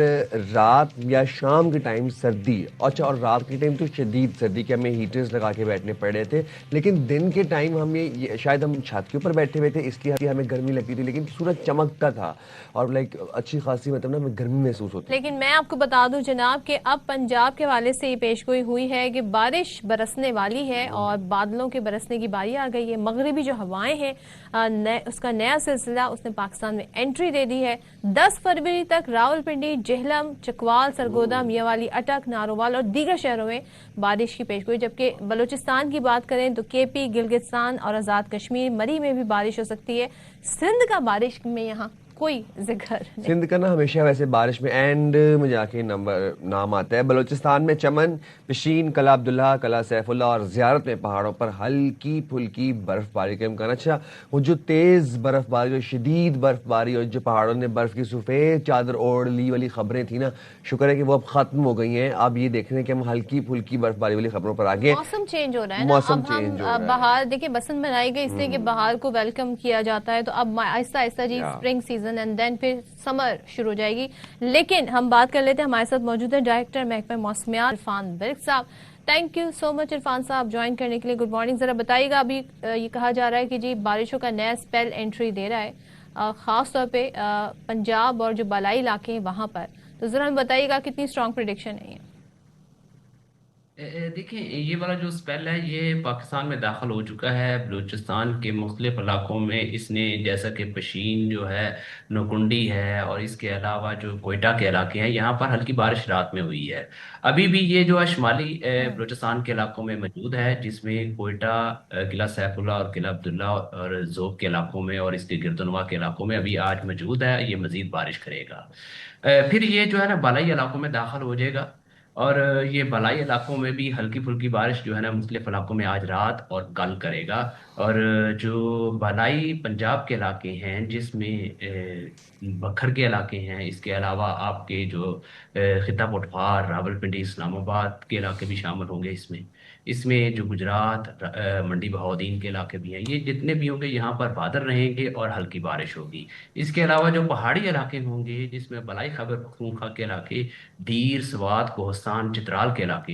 रात या शाम के टाइम सर्दी। अच्छा, और रात के टाइम तो शदीद सर्दी के हमें हीटर्स लगा के बैठने पड़ रहे थे, लेकिन दिन के टाइम हमें शायद हम छत के ऊपर बैठे हुए थे इसलिए हमें गर्मी लगती थी, लेकिन सूरज चमकता था और लाइक अच्छी खासी मतलब ना हमें गर्मी महसूस होती। लेकिन मैं आपको बता दूं जनाब कि अब पंजाब के हवाले से ये पेशगोई हुई है कि बारिश बरसने वाली है और बादलों के बरसने की बारी आ गई है। मगरिबी जो हवाएं हैं उसका नया सिलसिला उसने पाकिस्तान में एंट्री दे दी है। 10 फरवरी तक रावलपिंडी, जेहलम, चकवाल, सरगोदा, मियावाली, अटक, नारोवाल और दीगर शहरों में बारिश की पेशगोई। जबकि बलूचिस्तान की बात करें तो केपी, गिलगिस्तान और आज़ाद कश्मीर, मरी में भी बारिश हो सकती है। सिंध का बारिश में यहाँ कोई जिक्र नहीं। सिंध का ना हमेशा वैसे बारिश में एंड में जाके नाम आता है। बलूचिस्तान में चमन, पिशीन, कला अब्दुल्ला, कला सैफुल्ला और ज़ियारत में पहाड़ों पर हल्की फुल्की बर्फबारी का इम्कान। अच्छा, वो जो तेज़ बर्फबारी और शदीद बर्फबारी और जो पहाड़ों ने बर्फ की सफ़ेद चादर ओढ़ ली वाली खबरें थी ना, शुक्र है कि वो अब ख़त्म हो गई हैं। अब ये देख रहे हैं कि हम हल्की फुल्की बर्फबारी वाली खबरों पर आगे। मौसम चेंज हो रहा है, मौसम चेंज हो रहा है। बहार देखिए, बसंत मनाई गई इसलिए कि बहार को वेलकम किया जाता है, तो अब आहिस्ता आहिस्ता जी स्प्रिंग सीजन एंड देन फिर समर शुरू हो जाएगी। लेकिन हम बात कर लेते हैं, हमारे साथ मौजूद है डायरेक्टर महकमा मौसमियात इरफान बिर्क साहब। Thank you so much Irfan साहब ज्वाइन करने के लिए। Good morning. जरा बताइएगा, अभी ये कहा जा रहा है कि जी बारिशों का नया स्पेल एंट्री दे रहा है, खास तौर पे पंजाब और जो बालाई इलाके हैं वहां पर, तो जरा हमें बताइएगा कितनी स्ट्रॉन्ग प्रेडिक्शन है ये? देखिए, ये वाला जो स्पेल है ये पाकिस्तान में दाखिल हो चुका है। बलूचिस्तान के मुख्तलिफ इलाकों में इसने, जैसा कि पशीन जो है, नकुंडी है और इसके अलावा जो कोयटा के इलाके हैं, यहाँ पर हल्की बारिश रात में हुई है। अभी भी ये जो है शुमाली बलूचिस्तान के इलाकों में मौजूद है, जिसमें कोयटा, किला सैफुल्ला और किला अब्दुल्ला और ज़ोब के इलाकों में और इसके गिरदनवा के इलाकों में अभी आज मौजूद है। ये मज़ीद बारिश करेगा। फिर ये जो है ना बालाई इलाकों में दाखिल हो जाएगा और ये बलाई इलाकों में भी हल्की फुल्की बारिश जो है ना मुख्तलिफ इलाकों में आज रात और कल करेगा। और जो बलाई पंजाब के इलाके हैं, जिसमें बखर के इलाके हैं, इसके अलावा आपके जो खिता पटवार, रावलपिंडी, इस्लामाबाद के इलाके भी शामिल होंगे इसमें। اس میں جو گجرات منڈی بہاؤدین کے علاقے بھی ہیں، یہ جتنے بھی ہوں گے یہاں پر بادل رہیں گے اور ہلکی بارش ہوگی۔ اس کے علاوہ جو پہاڑی علاقے ہوں گے جس میں بلائی خیبر پختونخوا کے علاقے، دیر، سوات، کوہستان، چترال کے علاقے،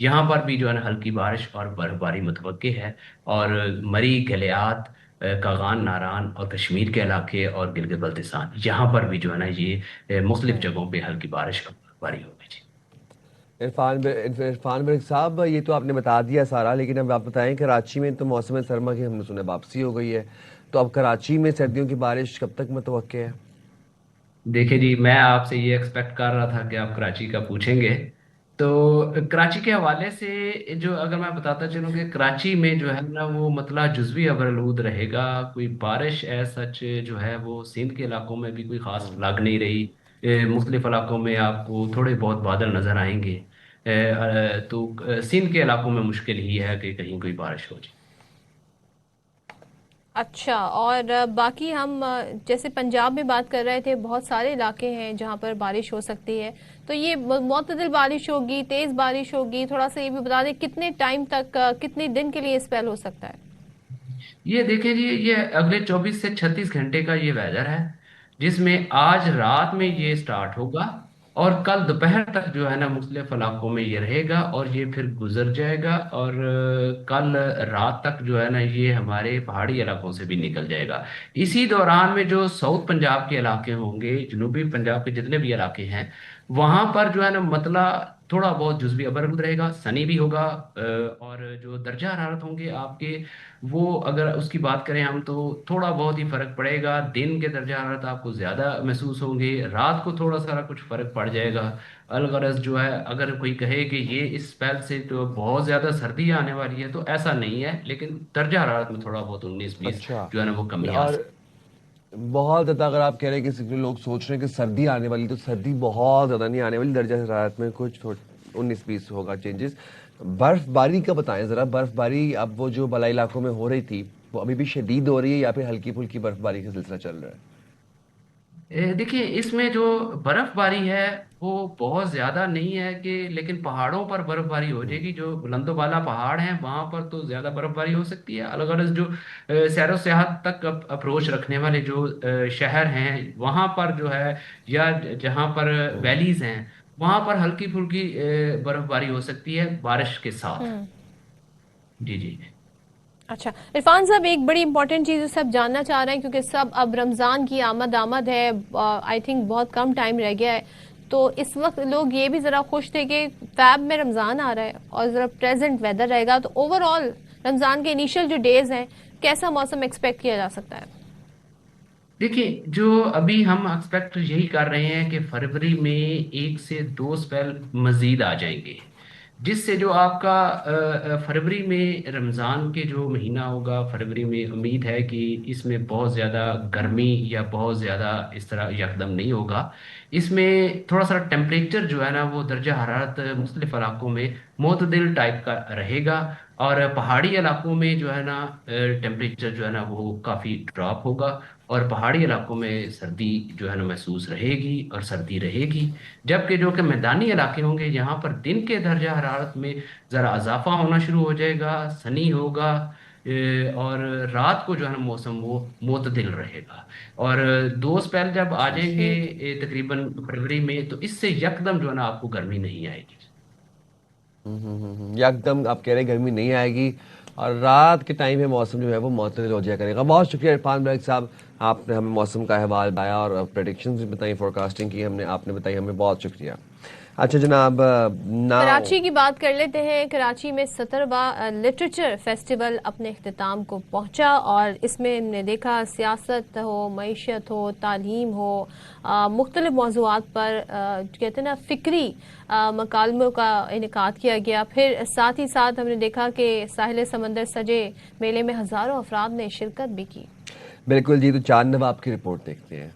یہاں پر بھی جو ہے نا ہلکی بارش اور برف باری متوقع ہے، اور مری، گلیات، کاغان، ناران اور کشمیر کے علاقے اور گلگت بلتستان، یہاں پر بھی جو ہے نا یہ مختلف جگہوں پہ ہلکی بارش اور برف باری ہوگی۔ عرفان برق صاحب، یہ تو آپ نے بتا دیا سارا، لیکن اب آپ بتائیں کراچی میں تو موسم سرما کی ہم نے سنا واپسی ہو گئی ہے، تو اب کراچی میں سردیوں کی بارش کب تک متوقع ہے؟ دیکھیں جی، میں آپ سے یہ ایکسپیکٹ کر رہا تھا کہ آپ کراچی کا پوچھیں گے، تو کراچی کے حوالے سے جو اگر میں بتاتا چلوں کہ کراچی میں جو ہے نا وہ مطلع جزوی ابرآلود رہے گا، کوئی بارش ایز سچ جو ہے وہ سندھ کے علاقوں میں بھی کوئی خاص لگ نہیں رہی، مختلف علاقوں میں آپ کو تھوڑے بہت بادل نظر آئیں گے، تو سندھ کے علاقوں میں مشکل ہی ہے کہ کہیں کوئی بارش ہو جائے۔ اچھا، اور باقی ہم جیسے پنجاب میں بات کر رہے تھے، بہت سارے علاقے ہیں جہاں پر بارش ہو سکتی ہے، تو یہ معتدل بارش ہوگی، تیز بارش ہوگی، تھوڑا سا یہ بھی بتا دیں کتنے ٹائم تک، کتنے دن کے لیے اسپیل ہو سکتا ہے؟ یہ دیکھیں جی، یہ اگلے 24 سے 36 گھنٹے کا یہ ویدر ہے، جس میں آج رات میں یہ سٹارٹ ہوگا اور کل دوپہر تک جو ہے نا مختلف علاقوں میں یہ رہے گا اور یہ پھر گزر جائے گا، اور کل رات تک جو ہے نا یہ ہمارے پہاڑی علاقوں سے بھی نکل جائے گا۔ اسی دوران میں جو ساؤتھ پنجاب کے علاقے ہوں گے، جنوبی پنجاب کے جتنے بھی علاقے ہیں، وہاں پر جو ہے نا مطلع تھوڑا بہت جزوی ابرآلود رہے گا، سنی بھی ہوگا، اور جو درجہ حرارت ہوں گے آپ کے، وہ اگر اس کی بات کریں ہم تو تھوڑا بہت ہی فرق پڑے گا، دن کے درجہ حرارت آپ کو زیادہ محسوس ہوں گے، رات کو تھوڑا سا کچھ فرق پڑ جائے گا۔ الغرض جو ہے اگر کوئی کہے کہ یہ اس اسپیل سے تو بہت زیادہ سردی آنے والی ہے تو ایسا نہیں ہے، لیکن درجہ حرارت میں تھوڑا بہت 19-20 جو ہے نا وہ کمی آ اور بہت زیادہ اگر آپ کہہ رہے ہیں کہ لوگ سوچ رہے ہیں کہ سردی آنے والی، تو سردی بہت زیادہ نہیں آنے والی، درجہ حرارت میں کچھ 19-20 ہوگا چینجز۔ برف باری کا بتائیں ذرا، برف باری اب وہ جو بالائی علاقوں میں ہو رہی تھی وہ ابھی بھی شدید ہو رہی ہے یا پھر ہلکی پھلکی برف باری کا سلسلہ چل رہا ہے؟ دیکھیں اس میں جو برف باری ہے وہ بہت زیادہ نہیں ہے کہ، لیکن پہاڑوں پر برف باری ہو جائے گی، جو بلند و بالا پہاڑ ہیں وہاں پر تو زیادہ برف باری ہو سکتی ہے۔ الغرض جو سیر و سیاحت تک اپروچ رکھنے والے جو شہر ہیں وہاں پر جو ہے، یا جہاں پر ویلیز ہیں وہاں پر ہلکی پھلکی برف باری ہو سکتی ہے بارش کے ساتھ۔ جی جی۔ اچھا عرفان صاحب، ایک بڑی امپورٹنٹ چیز سب جاننا چاہ رہے ہیں کیونکہ سب اب رمضان کی آمد ہے، آئی تھنک بہت کم ٹائم رہ گیا ہے، تو اس وقت لوگ یہ بھی ذرا خوش تھے کہ فیب میں رمضان آ رہا ہے اور ذرا پریزنٹ ویدر رہے گا، تو اوور آل رمضان کے انیشل جو ڈیز ہیں کیسا موسم ایکسپیکٹ کیا جا سکتا ہے؟ دیکھیں جو ابھی ہم ایکسپیکٹ یہی کر رہے ہیں کہ فروری میں 1 سے 2 اسپیل مزید آ جائیں گے، جس سے جو آپ کا فروری میں رمضان کے جو مہینہ ہوگا، فروری میں امید ہے کہ اس میں بہت زیادہ گرمی یا بہت زیادہ اس طرح یکدم نہیں ہوگا، اس میں تھوڑا سا ٹیمپریچر جو ہے نا وہ درجہ حرارت مختلف علاقوں میں معتدل ٹائپ کا رہے گا، اور پہاڑی علاقوں میں جو ہے نا ٹیمپریچر جو ہے نا وہ کافی ڈراپ ہوگا، اور پہاڑی علاقوں میں سردی جو ہے نا محسوس رہے گی اور سردی رہے گی، جبکہ جو کہ میدانی علاقے ہوں گے یہاں پر دن کے درجہ حرارت میں ذرا اضافہ ہونا شروع ہو جائے گا، سنی ہوگا، اور رات کو جو ہے نا موسم وہ معتدل رہے گا، اور 2 اسپیل جب آ جائیں گے تقریباً فروری میں تو اس سے یکدم جو ہے نا آپ کو گرمی نہیں آئے گی۔ یکدم آپ کہہ رہے ہیں گرمی نہیں آئے گی اور رات کے ٹائم میں موسم جو ہے وہ معتدل ہو جایا کرے گا۔ بہت شکریہ عرفان برق صاحب، آپ نے ہمیں موسم کا احوال بتایا اور پریڈکشنز بھی بتائیں، فورکاسٹنگ کی آپ نے بتائی، ہمیں بہت شکریہ۔ اچھا جناب، کراچی کی بات کر لیتے ہیں۔ کراچی میں 17واں لٹریچر فیسٹیول اپنے اختتام کو پہنچا اور اس میں ہم نے دیکھا سیاست ہو، معیشت ہو، تعلیم ہو، مختلف موضوعات پر کہتے ہیں نا فکری مکالموں کا انعقاد کیا گیا۔ پھر ساتھ ہی ساتھ ہم نے دیکھا کہ ساحل سمندر سجے میلے میں ہزاروں افراد نے شرکت بھی کی۔ بالکل جی، تو چاند نواب کی رپورٹ دیکھتے ہیں۔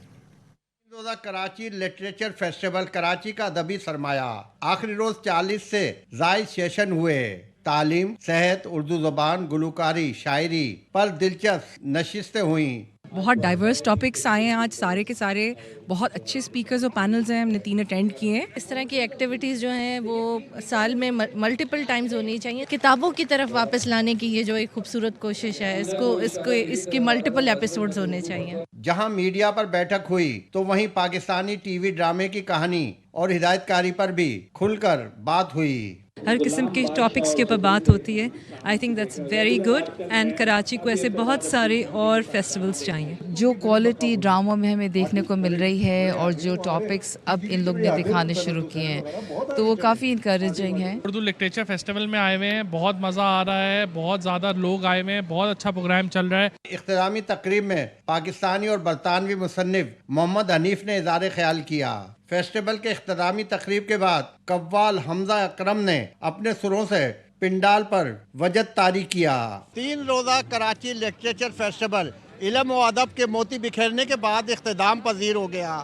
روزہ کراچی لٹریچر فیسٹیول کراچی کا ادبی سرمایہ، آخری روز 40 سے زائد سیشن ہوئے۔ तालीम, सेहत, उर्दू ज़बान, गुलकारी, शायरी पर दिलचस्प नशिस्तें हुई। बहुत डाइवर्स टॉपिक्स आए हैं आज, सारे के सारे बहुत अच्छे स्पीकर्स और पैनल्स हैं, हमने 3 अटेंड किए हैं। इस तरह की एक्टिविटीज़ जो हैं वो साल में मल्टीपल टाइम्स होनी चाहिए। किताबों की तरफ वापस लाने की ये जो एक खूबसूरत कोशिश है, इसके मल्टीपल एपिसोड्स होने चाहिए। जहां मीडिया पर बैठक हुई तो वहीं पाकिस्तानी टीवी ड्रामे की कहानी और हिदायतकारी पर भी खुलकर बात हुई। हर किस्म के टॉपिक्स के ऊपर बात होती है। I think that's very good and Karachi को ऐसे बहुत सारे और फेस्टिवल्स चाहिए। जो क्वालिटी ड्रामा में हमें देखने को मिल रही है और जो टॉपिक्स अब इन लोग ने दिखाने शुरू किए हैं तो वो काफ़ी इंकरेजिंग है। उर्दू लिटरेचर फेस्टिवल में आए हुए हैं, बहुत मज़ा आ रहा है, बहुत ज़्यादा लोग आए हुए हैं, बहुत अच्छा प्रोग्राम चल रहा है। इख्तितामी तकरीब में पाकिस्तानी और बरतानवी मुसन्निफ मोहम्मद हनीफ ने इज़हार ख्याल किया। फेस्टिवल के इख्तितामी तकरीब के बाद कव्वाल हमजा अकरम ने अपने सुरों से पिंडाल पर वजद तारी किया। 3 रोज़ा कराची लिटरेचर फेस्टिवल इल्म व अदब के मोती बिखेरने के बाद इख्तिताम पजीर हो गया।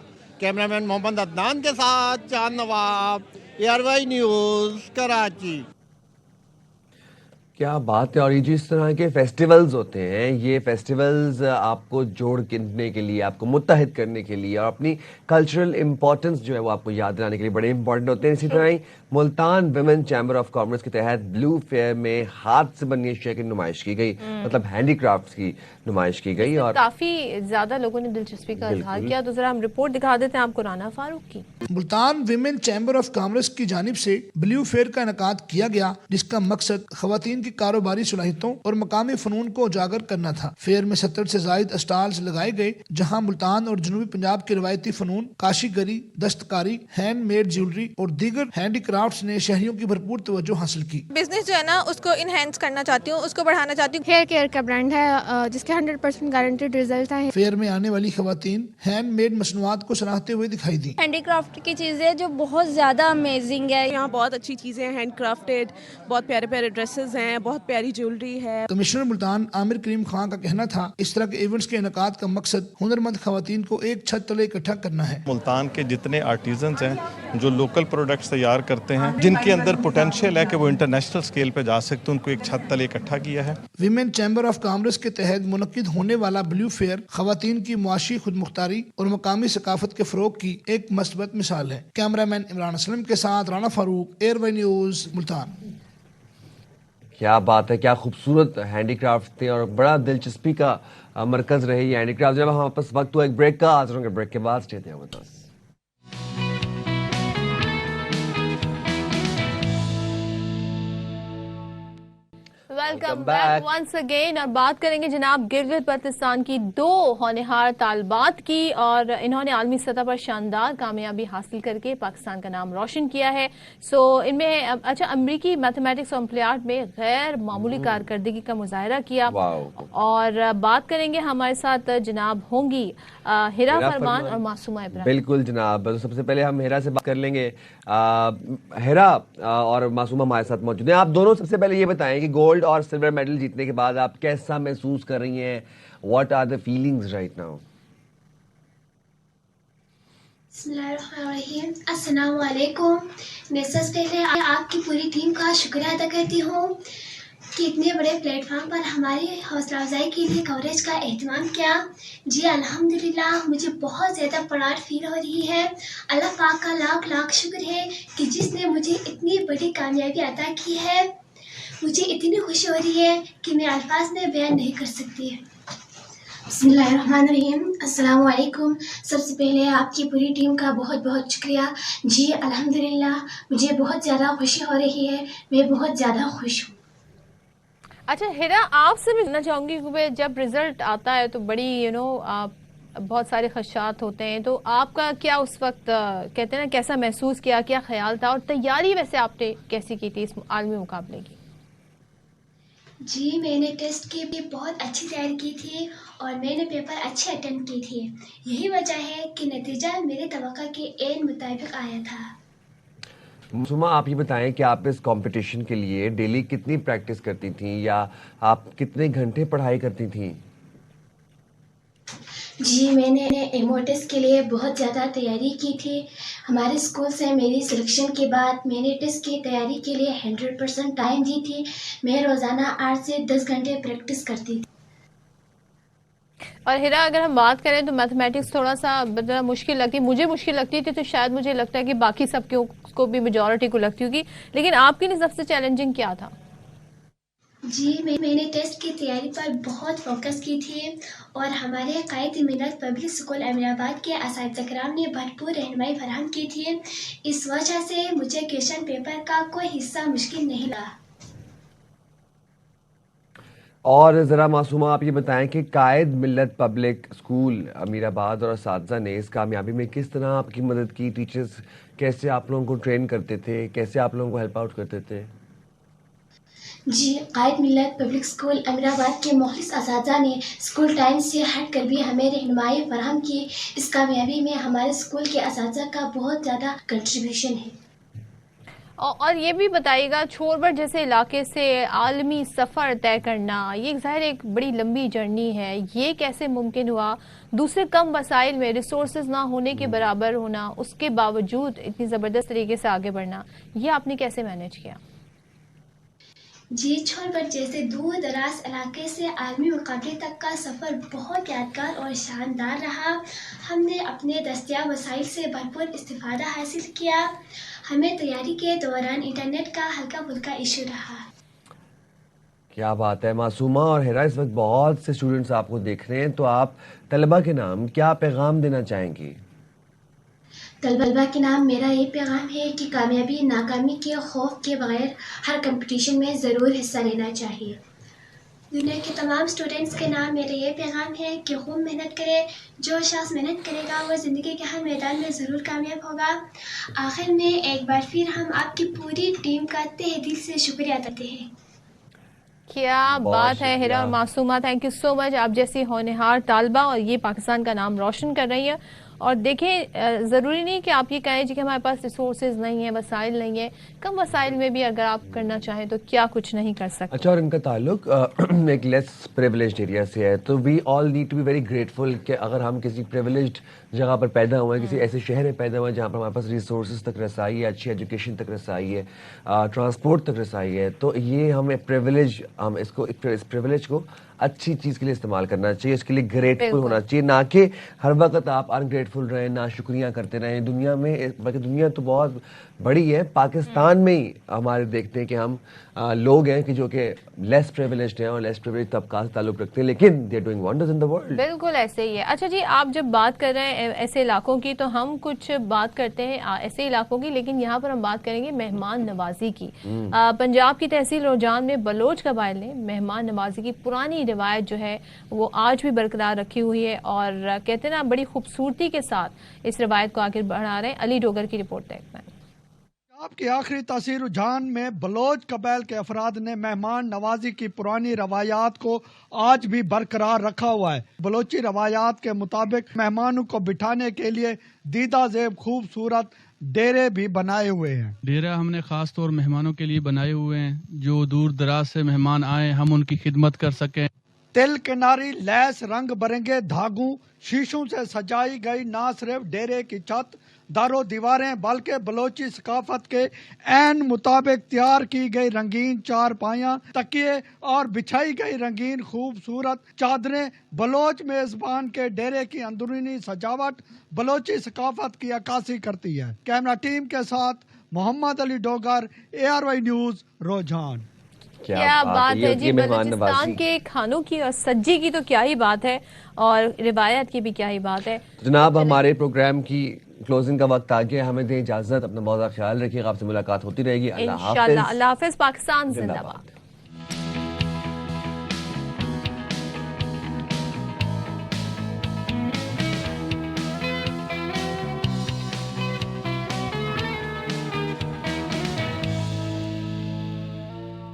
कैमरामैन मोहम्मद अदनान के साथ चांद नवाब, ARY न्यूज़, कराची। क्या बात है। और ये जिस तरह के फेस्टिवल्स होते हैं, ये फेस्टिवल्स आपको जोड़ने के लिए, आपको मुत्तहिद करने के लिए और अपनी कल्चरल इम्पोर्टेंस जो है वो आपको याद दिलाने के लिए बड़े इंपॉर्टेंट होते हैं। इसी तरह ही Multan women chamber of commerce के तहत ब्लू फेयर में हाथ से बनी अशिया की नुमाइश की गई, मतलब हैंडीक्राफ्ट्स की नुमाइश की गई और काफी ज्यादा लोगों ने दिलचस्पी का इजहार किया। तो जरा हम रिपोर्ट दिखा देते हैं आपको राना फारूक की। Multan women chamber of commerce की जानिब से ब्लू फेयर का इनेकाद किया गया, जिसका मकसद खवातीन की कारोबारी सलाहियतों और मकामी फनून को उजागर करना था। फेयर में 70 से ज्यादा स्टॉल्स लगाए गए, जहाँ मुल्तान और जनूबी पंजाब के रवायती फनून, काशीगरी, दस्तकारी, हैंडमेड ज्वेलरी और दीगर हैंडीक्राफ्ट्स ने शहरियों की भरपूर तवज्जो हासिल की। बिजनेस जो है ना उसको इनहेंस करना चाहती हूँ, उसको बढ़ाना चाहती हूँ। हेयर केयर का ब्रांड है जिसके 100% गारंटेड रिजल्ट है। फेयर में आने वाली खवातीन हैंडमेड मसनूआत को सराहते हुए दिखाई दी। हैंडीक्राफ्ट की चीजें जो बहुत ज्यादा अमेजिंग है। यहाँ बहुत अच्छी चीजें हैं, हैंड क्राफ्टेड, बहुत प्यारे प्यारे ड्रेसेस हैं, बहुत प्यारी ज्वेलरी है। कमिश्नर मुल्तान आमिर करीम खान का कहना था, इस तरह के इवेंट्स के इनेकाद का मकसद हुनरमंद खवातीन को एक छत तले इकट्ठा करना है। मुल्तान के जितने आर्टिजन्स हैं जो लोकल प्रोडक्ट्स तैयार करते हैं, जिनके अंदर पोटेंशियल है कि वो इंटरनेशनल स्केल पे जा सकते हैं, उनको एक छत तले इकट्ठा किया है। विमेन चैम्बर ऑफ कॉमर्स के तहत मुनक्किद होने वाला ब्लू फेयर खवातीन की मुआशी खुदमुख्तारी और मकामी सकाफत के फरोग की एक मस्बत मिसाल है। कैमरामैन इमरान असलम के साथ राना फारूक, ARY न्यूज़, मुल्तान। क्या बात है, क्या खूबसूरत हैंडीक्राफ्ट थे और बड़ा दिलचस्पी का मरकज रहे ये हैंडीक्राफ्ट। जब हमारे पास वक्त हुआ एक ब्रेक का, आज होंगे ब्रेक के बाद stay there with us. Welcome back once again. और बात करेंगे जनाब गिलगित बल्तिस्तान की 2 होनहार तालिबात की, और इन्होंने आलमी सतह पर शानदार कामयाबी हासिल करके पाकिस्तान का नाम रोशन किया है। सो इनमें अच्छा अमरीकी मैथमेटिक्स और ओलंपियाड में गैर मामूली कारकर्दगी का मुजाहरा किया। और बात करेंगे, हमारे साथ जनाब होंगी हिरा फरमान और मासूमा इब्राहिम। बिल्कुल जनाब, सबसे पहले हम हिरा से बात कर लेंगे। हिरा और मासूमा हमारे साथ मौजूद हैं। आप दोनों सबसे पहले ये बताएं कि गोल्ड और सिल्वर मेडल जीतने के बाद आप कैसा महसूस कर रही हैं? What are the feelings right now? अस्सलाम वालेकुम। मैं सबसे पहले आपकी पूरी टीम का शुक्रिया अदा करती हूँ कि इतने बड़े प्लेटफॉर्म पर हमारी हौसला अफजाई के लिए कवरेज का एहतमाम किया। जी अल्हम्दुलिल्लाह, मुझे बहुत ज़्यादा प्राउड फील हो रही है। अल्लाह पाक का लाख लाख शुक्र है कि जिसने मुझे इतनी बड़ी कामयाबी अता की है। मुझे इतनी खुशी हो रही है कि मैं अल्फाज में बयान नहीं कर सकती। बिस्मिल्लाहिर्रहमानिर्रहीम, अस्सलाम वालेकुम। सबसे पहले आपकी पूरी टीम का बहुत बहुत शुक्रिया। जी अल्हम्दुलिल्लाह, मुझे बहुत ज़्यादा खुशी हो रही है, मैं बहुत ज़्यादा खुश हूँ। अच्छा हिरा, आपसे भी जानना चाहूँगी कि जब रिजल्ट आता है तो बड़ी बहुत सारे खदशात होते हैं, तो आपका क्या उस वक्त कहते हैं ना कैसा महसूस किया, क्या ख्याल था, और तैयारी वैसे आपने कैसी की थी इस आलमी मुकाबले की? जी मैंने टेस्ट की भी बहुत अच्छी तैयारी की थी और मैंने पेपर अच्छे अटेंड की थी। यही वजह है कि नतीजा मेरे तवक्का के एन मुताबिक आया था। सुमा, आप ये बताएं कि आप इस कंपटीशन के लिए डेली कितनी प्रैक्टिस करती थी या आप कितने घंटे पढ़ाई करती थी? जी मैंने एमओ टेस्ट के लिए बहुत ज़्यादा तैयारी की थी ہمارے اسکول سے میری سلیکشن کے بعد میں نے ٹیسٹ کی تیاری کے لیے 100% ٹائم دی تھی. میں روزانہ 8 سے 10 گھنٹے پریکٹس کرتی تھی. اور ہیرا اگر ہم بات کریں تو میتھمیٹکس تھوڑا سا مشکل لگتی، مجھے مشکل لگتی تھی، تو شاید مجھے لگتا ہے کہ باقی سب کو بھی میجورٹی کو لگتی ہوگی، لیکن آپ کے لیے سب سے چیلنجنگ کیا تھا؟ جی میں نے ٹیسٹ کی تیاری پر بہت فوکس کی تھی اور ہمارے قائد ملت پبلک اسکول امین آباد کے اساتذہ کرام نے بھرپور رہنمائی فراہم کی تھی. اس وجہ سے مجھے کویشچن پیپر کا کوئی حصہ مشکل نہیں لگا. اور ذرا معصومہ آپ یہ بتائیں کہ قائد ملت پبلک اسکول امیر آباد اور اساتذہ نے اس کامیابی میں کس طرح آپ کی مدد کی؟ ٹیچرز کیسے آپ لوگوں کو ٹرین کرتے تھے، کیسے آپ لوگوں کو ہیلپ آؤٹ کرتے تھے؟ جی قائد ملت پبلک اسکول امیر آباد کے مخلص اساتذہ نے اسکول ٹائم سے ہٹ کر بھی ہمیں رہنمائی فراہم کی. اس کامیابی میں ہمارے اسکول کے اساتذہ کا بہت زیادہ کنٹریبیوشن ہے. اور یہ بھی بتائیے گا، چھوربٹ جیسے علاقے سے عالمی سفر طے کرنا، یہ ظاہر ایک بڑی لمبی جرنی ہے، یہ کیسے ممکن ہوا؟ دوسرے کم وسائل میں ریسورسز نہ ہونے کے برابر ہونا، اس کے باوجود اتنی زبردست طریقے سے آگے بڑھنا، یہ آپ نے کیسے مینیج کیا؟ جی چھوربٹ جیسے دور دراز علاقے سے عالمی مقابلے تک کا سفر بہت یادگار اور شاندار رہا. ہم نے اپنے دستیاب وسائل سے بھرپور استفادہ حاصل کیا. ہمیں تیاری کے دوران انٹرنیٹ کا ہلکا پھلکا ایشو رہا. کیا بات ہے معصومہ اور ہیرا، اس وقت بہت سے اسٹوڈنٹس آپ کو دیکھ رہے ہیں، تو آپ طلبہ کے نام کیا پیغام دینا چاہیں گی؟ طلبہ کے نام میرا یہ پیغام ہے کہ کامیابی ناکامی کے خوف کے بغیر ہر کمپٹیشن میں ضرور حصہ لینا چاہیے. دنیا کے تمام اسٹوڈنٹس کے نام میرا یہ پیغام ہے کہ خوب محنت کرے. جو شخص محنت کرے گا وہ زندگی کے ہر میدان میں ضرور کامیاب ہوگا. آخر میں ایک بار پھر ہم آپ کی پوری ٹیم کا تہہ دل سے شکریہ کرتے ہیں. کیا بات ہے ہیرا اور معصومہ، تھینک یو سو مچ. آپ جیسی ہونہار طالبہ اور یہ پاکستان کا نام روشن کر رہی ہے. اور دیکھیں ضروری نہیں کہ آپ یہ کہیں کہ ہمارے پاس ریسورسز نہیں ہیں، وسائل نہیں ہیں. کم وسائل میں بھی اگر آپ کرنا چاہیں تو کیا کچھ نہیں کر سکتے. اچھا، اور ان کا تعلق ایک لیس پریویلیجڈ ایریا سے ہے، تو we all need to be very grateful کہ اگر ہم کسی پریویلیجڈ جگہ پر پیدا ہوئے ہیں، کسی ایسے شہر میں پیدا ہوئے ہیں جہاں پر ہمارے پاس ریسورسز تک رسائی ہے، اچھی ایجوکیشن تک رسائی ہے، ٹرانسپورٹ تک رسائی ہے، تو یہ ہمیں پریویلیج، ہم اس پریویلیج کو اچھی چیز کے لیے استعمال کرنا چاہیے. اس کے لیے گریٹفل ہونا چاہیے، نہ کہ ہر وقت آپ انگریٹفل رہیں، نہ شکریہ کرتے رہیں. دنیا میں، بلکہ دنیا تو بہت بڑی ہے، پاکستان میں ہی ہمارے دیکھتے ہیں کہ ہم لوگ ہیں کہ جو کہ لیس پریویلیجڈ ہیں اور لیس پریویلیج طبقات سے تعلق رکھتے ہیں، لیکن they are doing wonders in the world. بالکل ایسے ہی ہے. اچھا جی، آپ جب بات کر رہے ہیں ایسے علاقوں کی تو ہم کچھ بات کرتے ہیں ایسے علاقوں کی، لیکن یہاں پر ہم بات کریں گے مہمان نوازی کی. پنجاب کی تحصیل روجان میں بلوچ قبائل نے مہمان نوازی کی پرانی روایت جو ہے وہ آج بھی برقرار رکھی ہوئی ہے، اور کہتے ہیں نا بڑی خوبصورتی کے ساتھ اس روایت کو آگے بڑھا رہے ہیں. علی ڈوگر کی رپورٹ دیکھتے ہیں. پنجاب کی آخری تحصیل رجحان میں بلوچ قبائل کے افراد نے مہمان نوازی کی پرانی روایات کو آج بھی برقرار رکھا ہوا ہے. بلوچی روایات کے مطابق مہمانوں کو بٹھانے کے لیے دیدہ زیب خوبصورت ڈیرے بھی بنائے ہوئے ہیں. ڈیرا ہم نے خاص طور مہمانوں کے لیے بنائے ہوئے ہیں، جو دور دراز سے مہمان آئیں ہم ان کی خدمت کر سکیں. تل کناری لیس رنگ برنگے دھاگوں شیشوں سے سجائی گئی نہ صرف ڈیرے کی چھت در و دیواریں بلکہ بلوچی ثقافت کے عین مطابق تیار کی گئی رنگین چارپائیاں، تکیے اور بچھائی گئی رنگین خوبصورت چادریں بلوچ میزبان کے ڈیرے کی اندرونی سجاوٹ بلوچی ثقافت کی عکاسی کرتی ہے. کیمرہ ٹیم کے ساتھ محمد علی ڈوگر، ARY نیوز، روجان. کیا بات ہے جی، بلوچستان کے کھانوں کی اور سجی کی تو کیا ہی بات ہے، اور روایت کی بھی کیا ہی بات ہے. جناب ہمارے پروگرام کی کلوزنگ کا وقت آ گیا، ہمیں دیں اجازت. اپنا بہت خیال رکھیے گا، آپ سے ملاقات ہوتی رہے گی. اللہ حافظ. اللہ حافظ. پاکستان زندہ باد.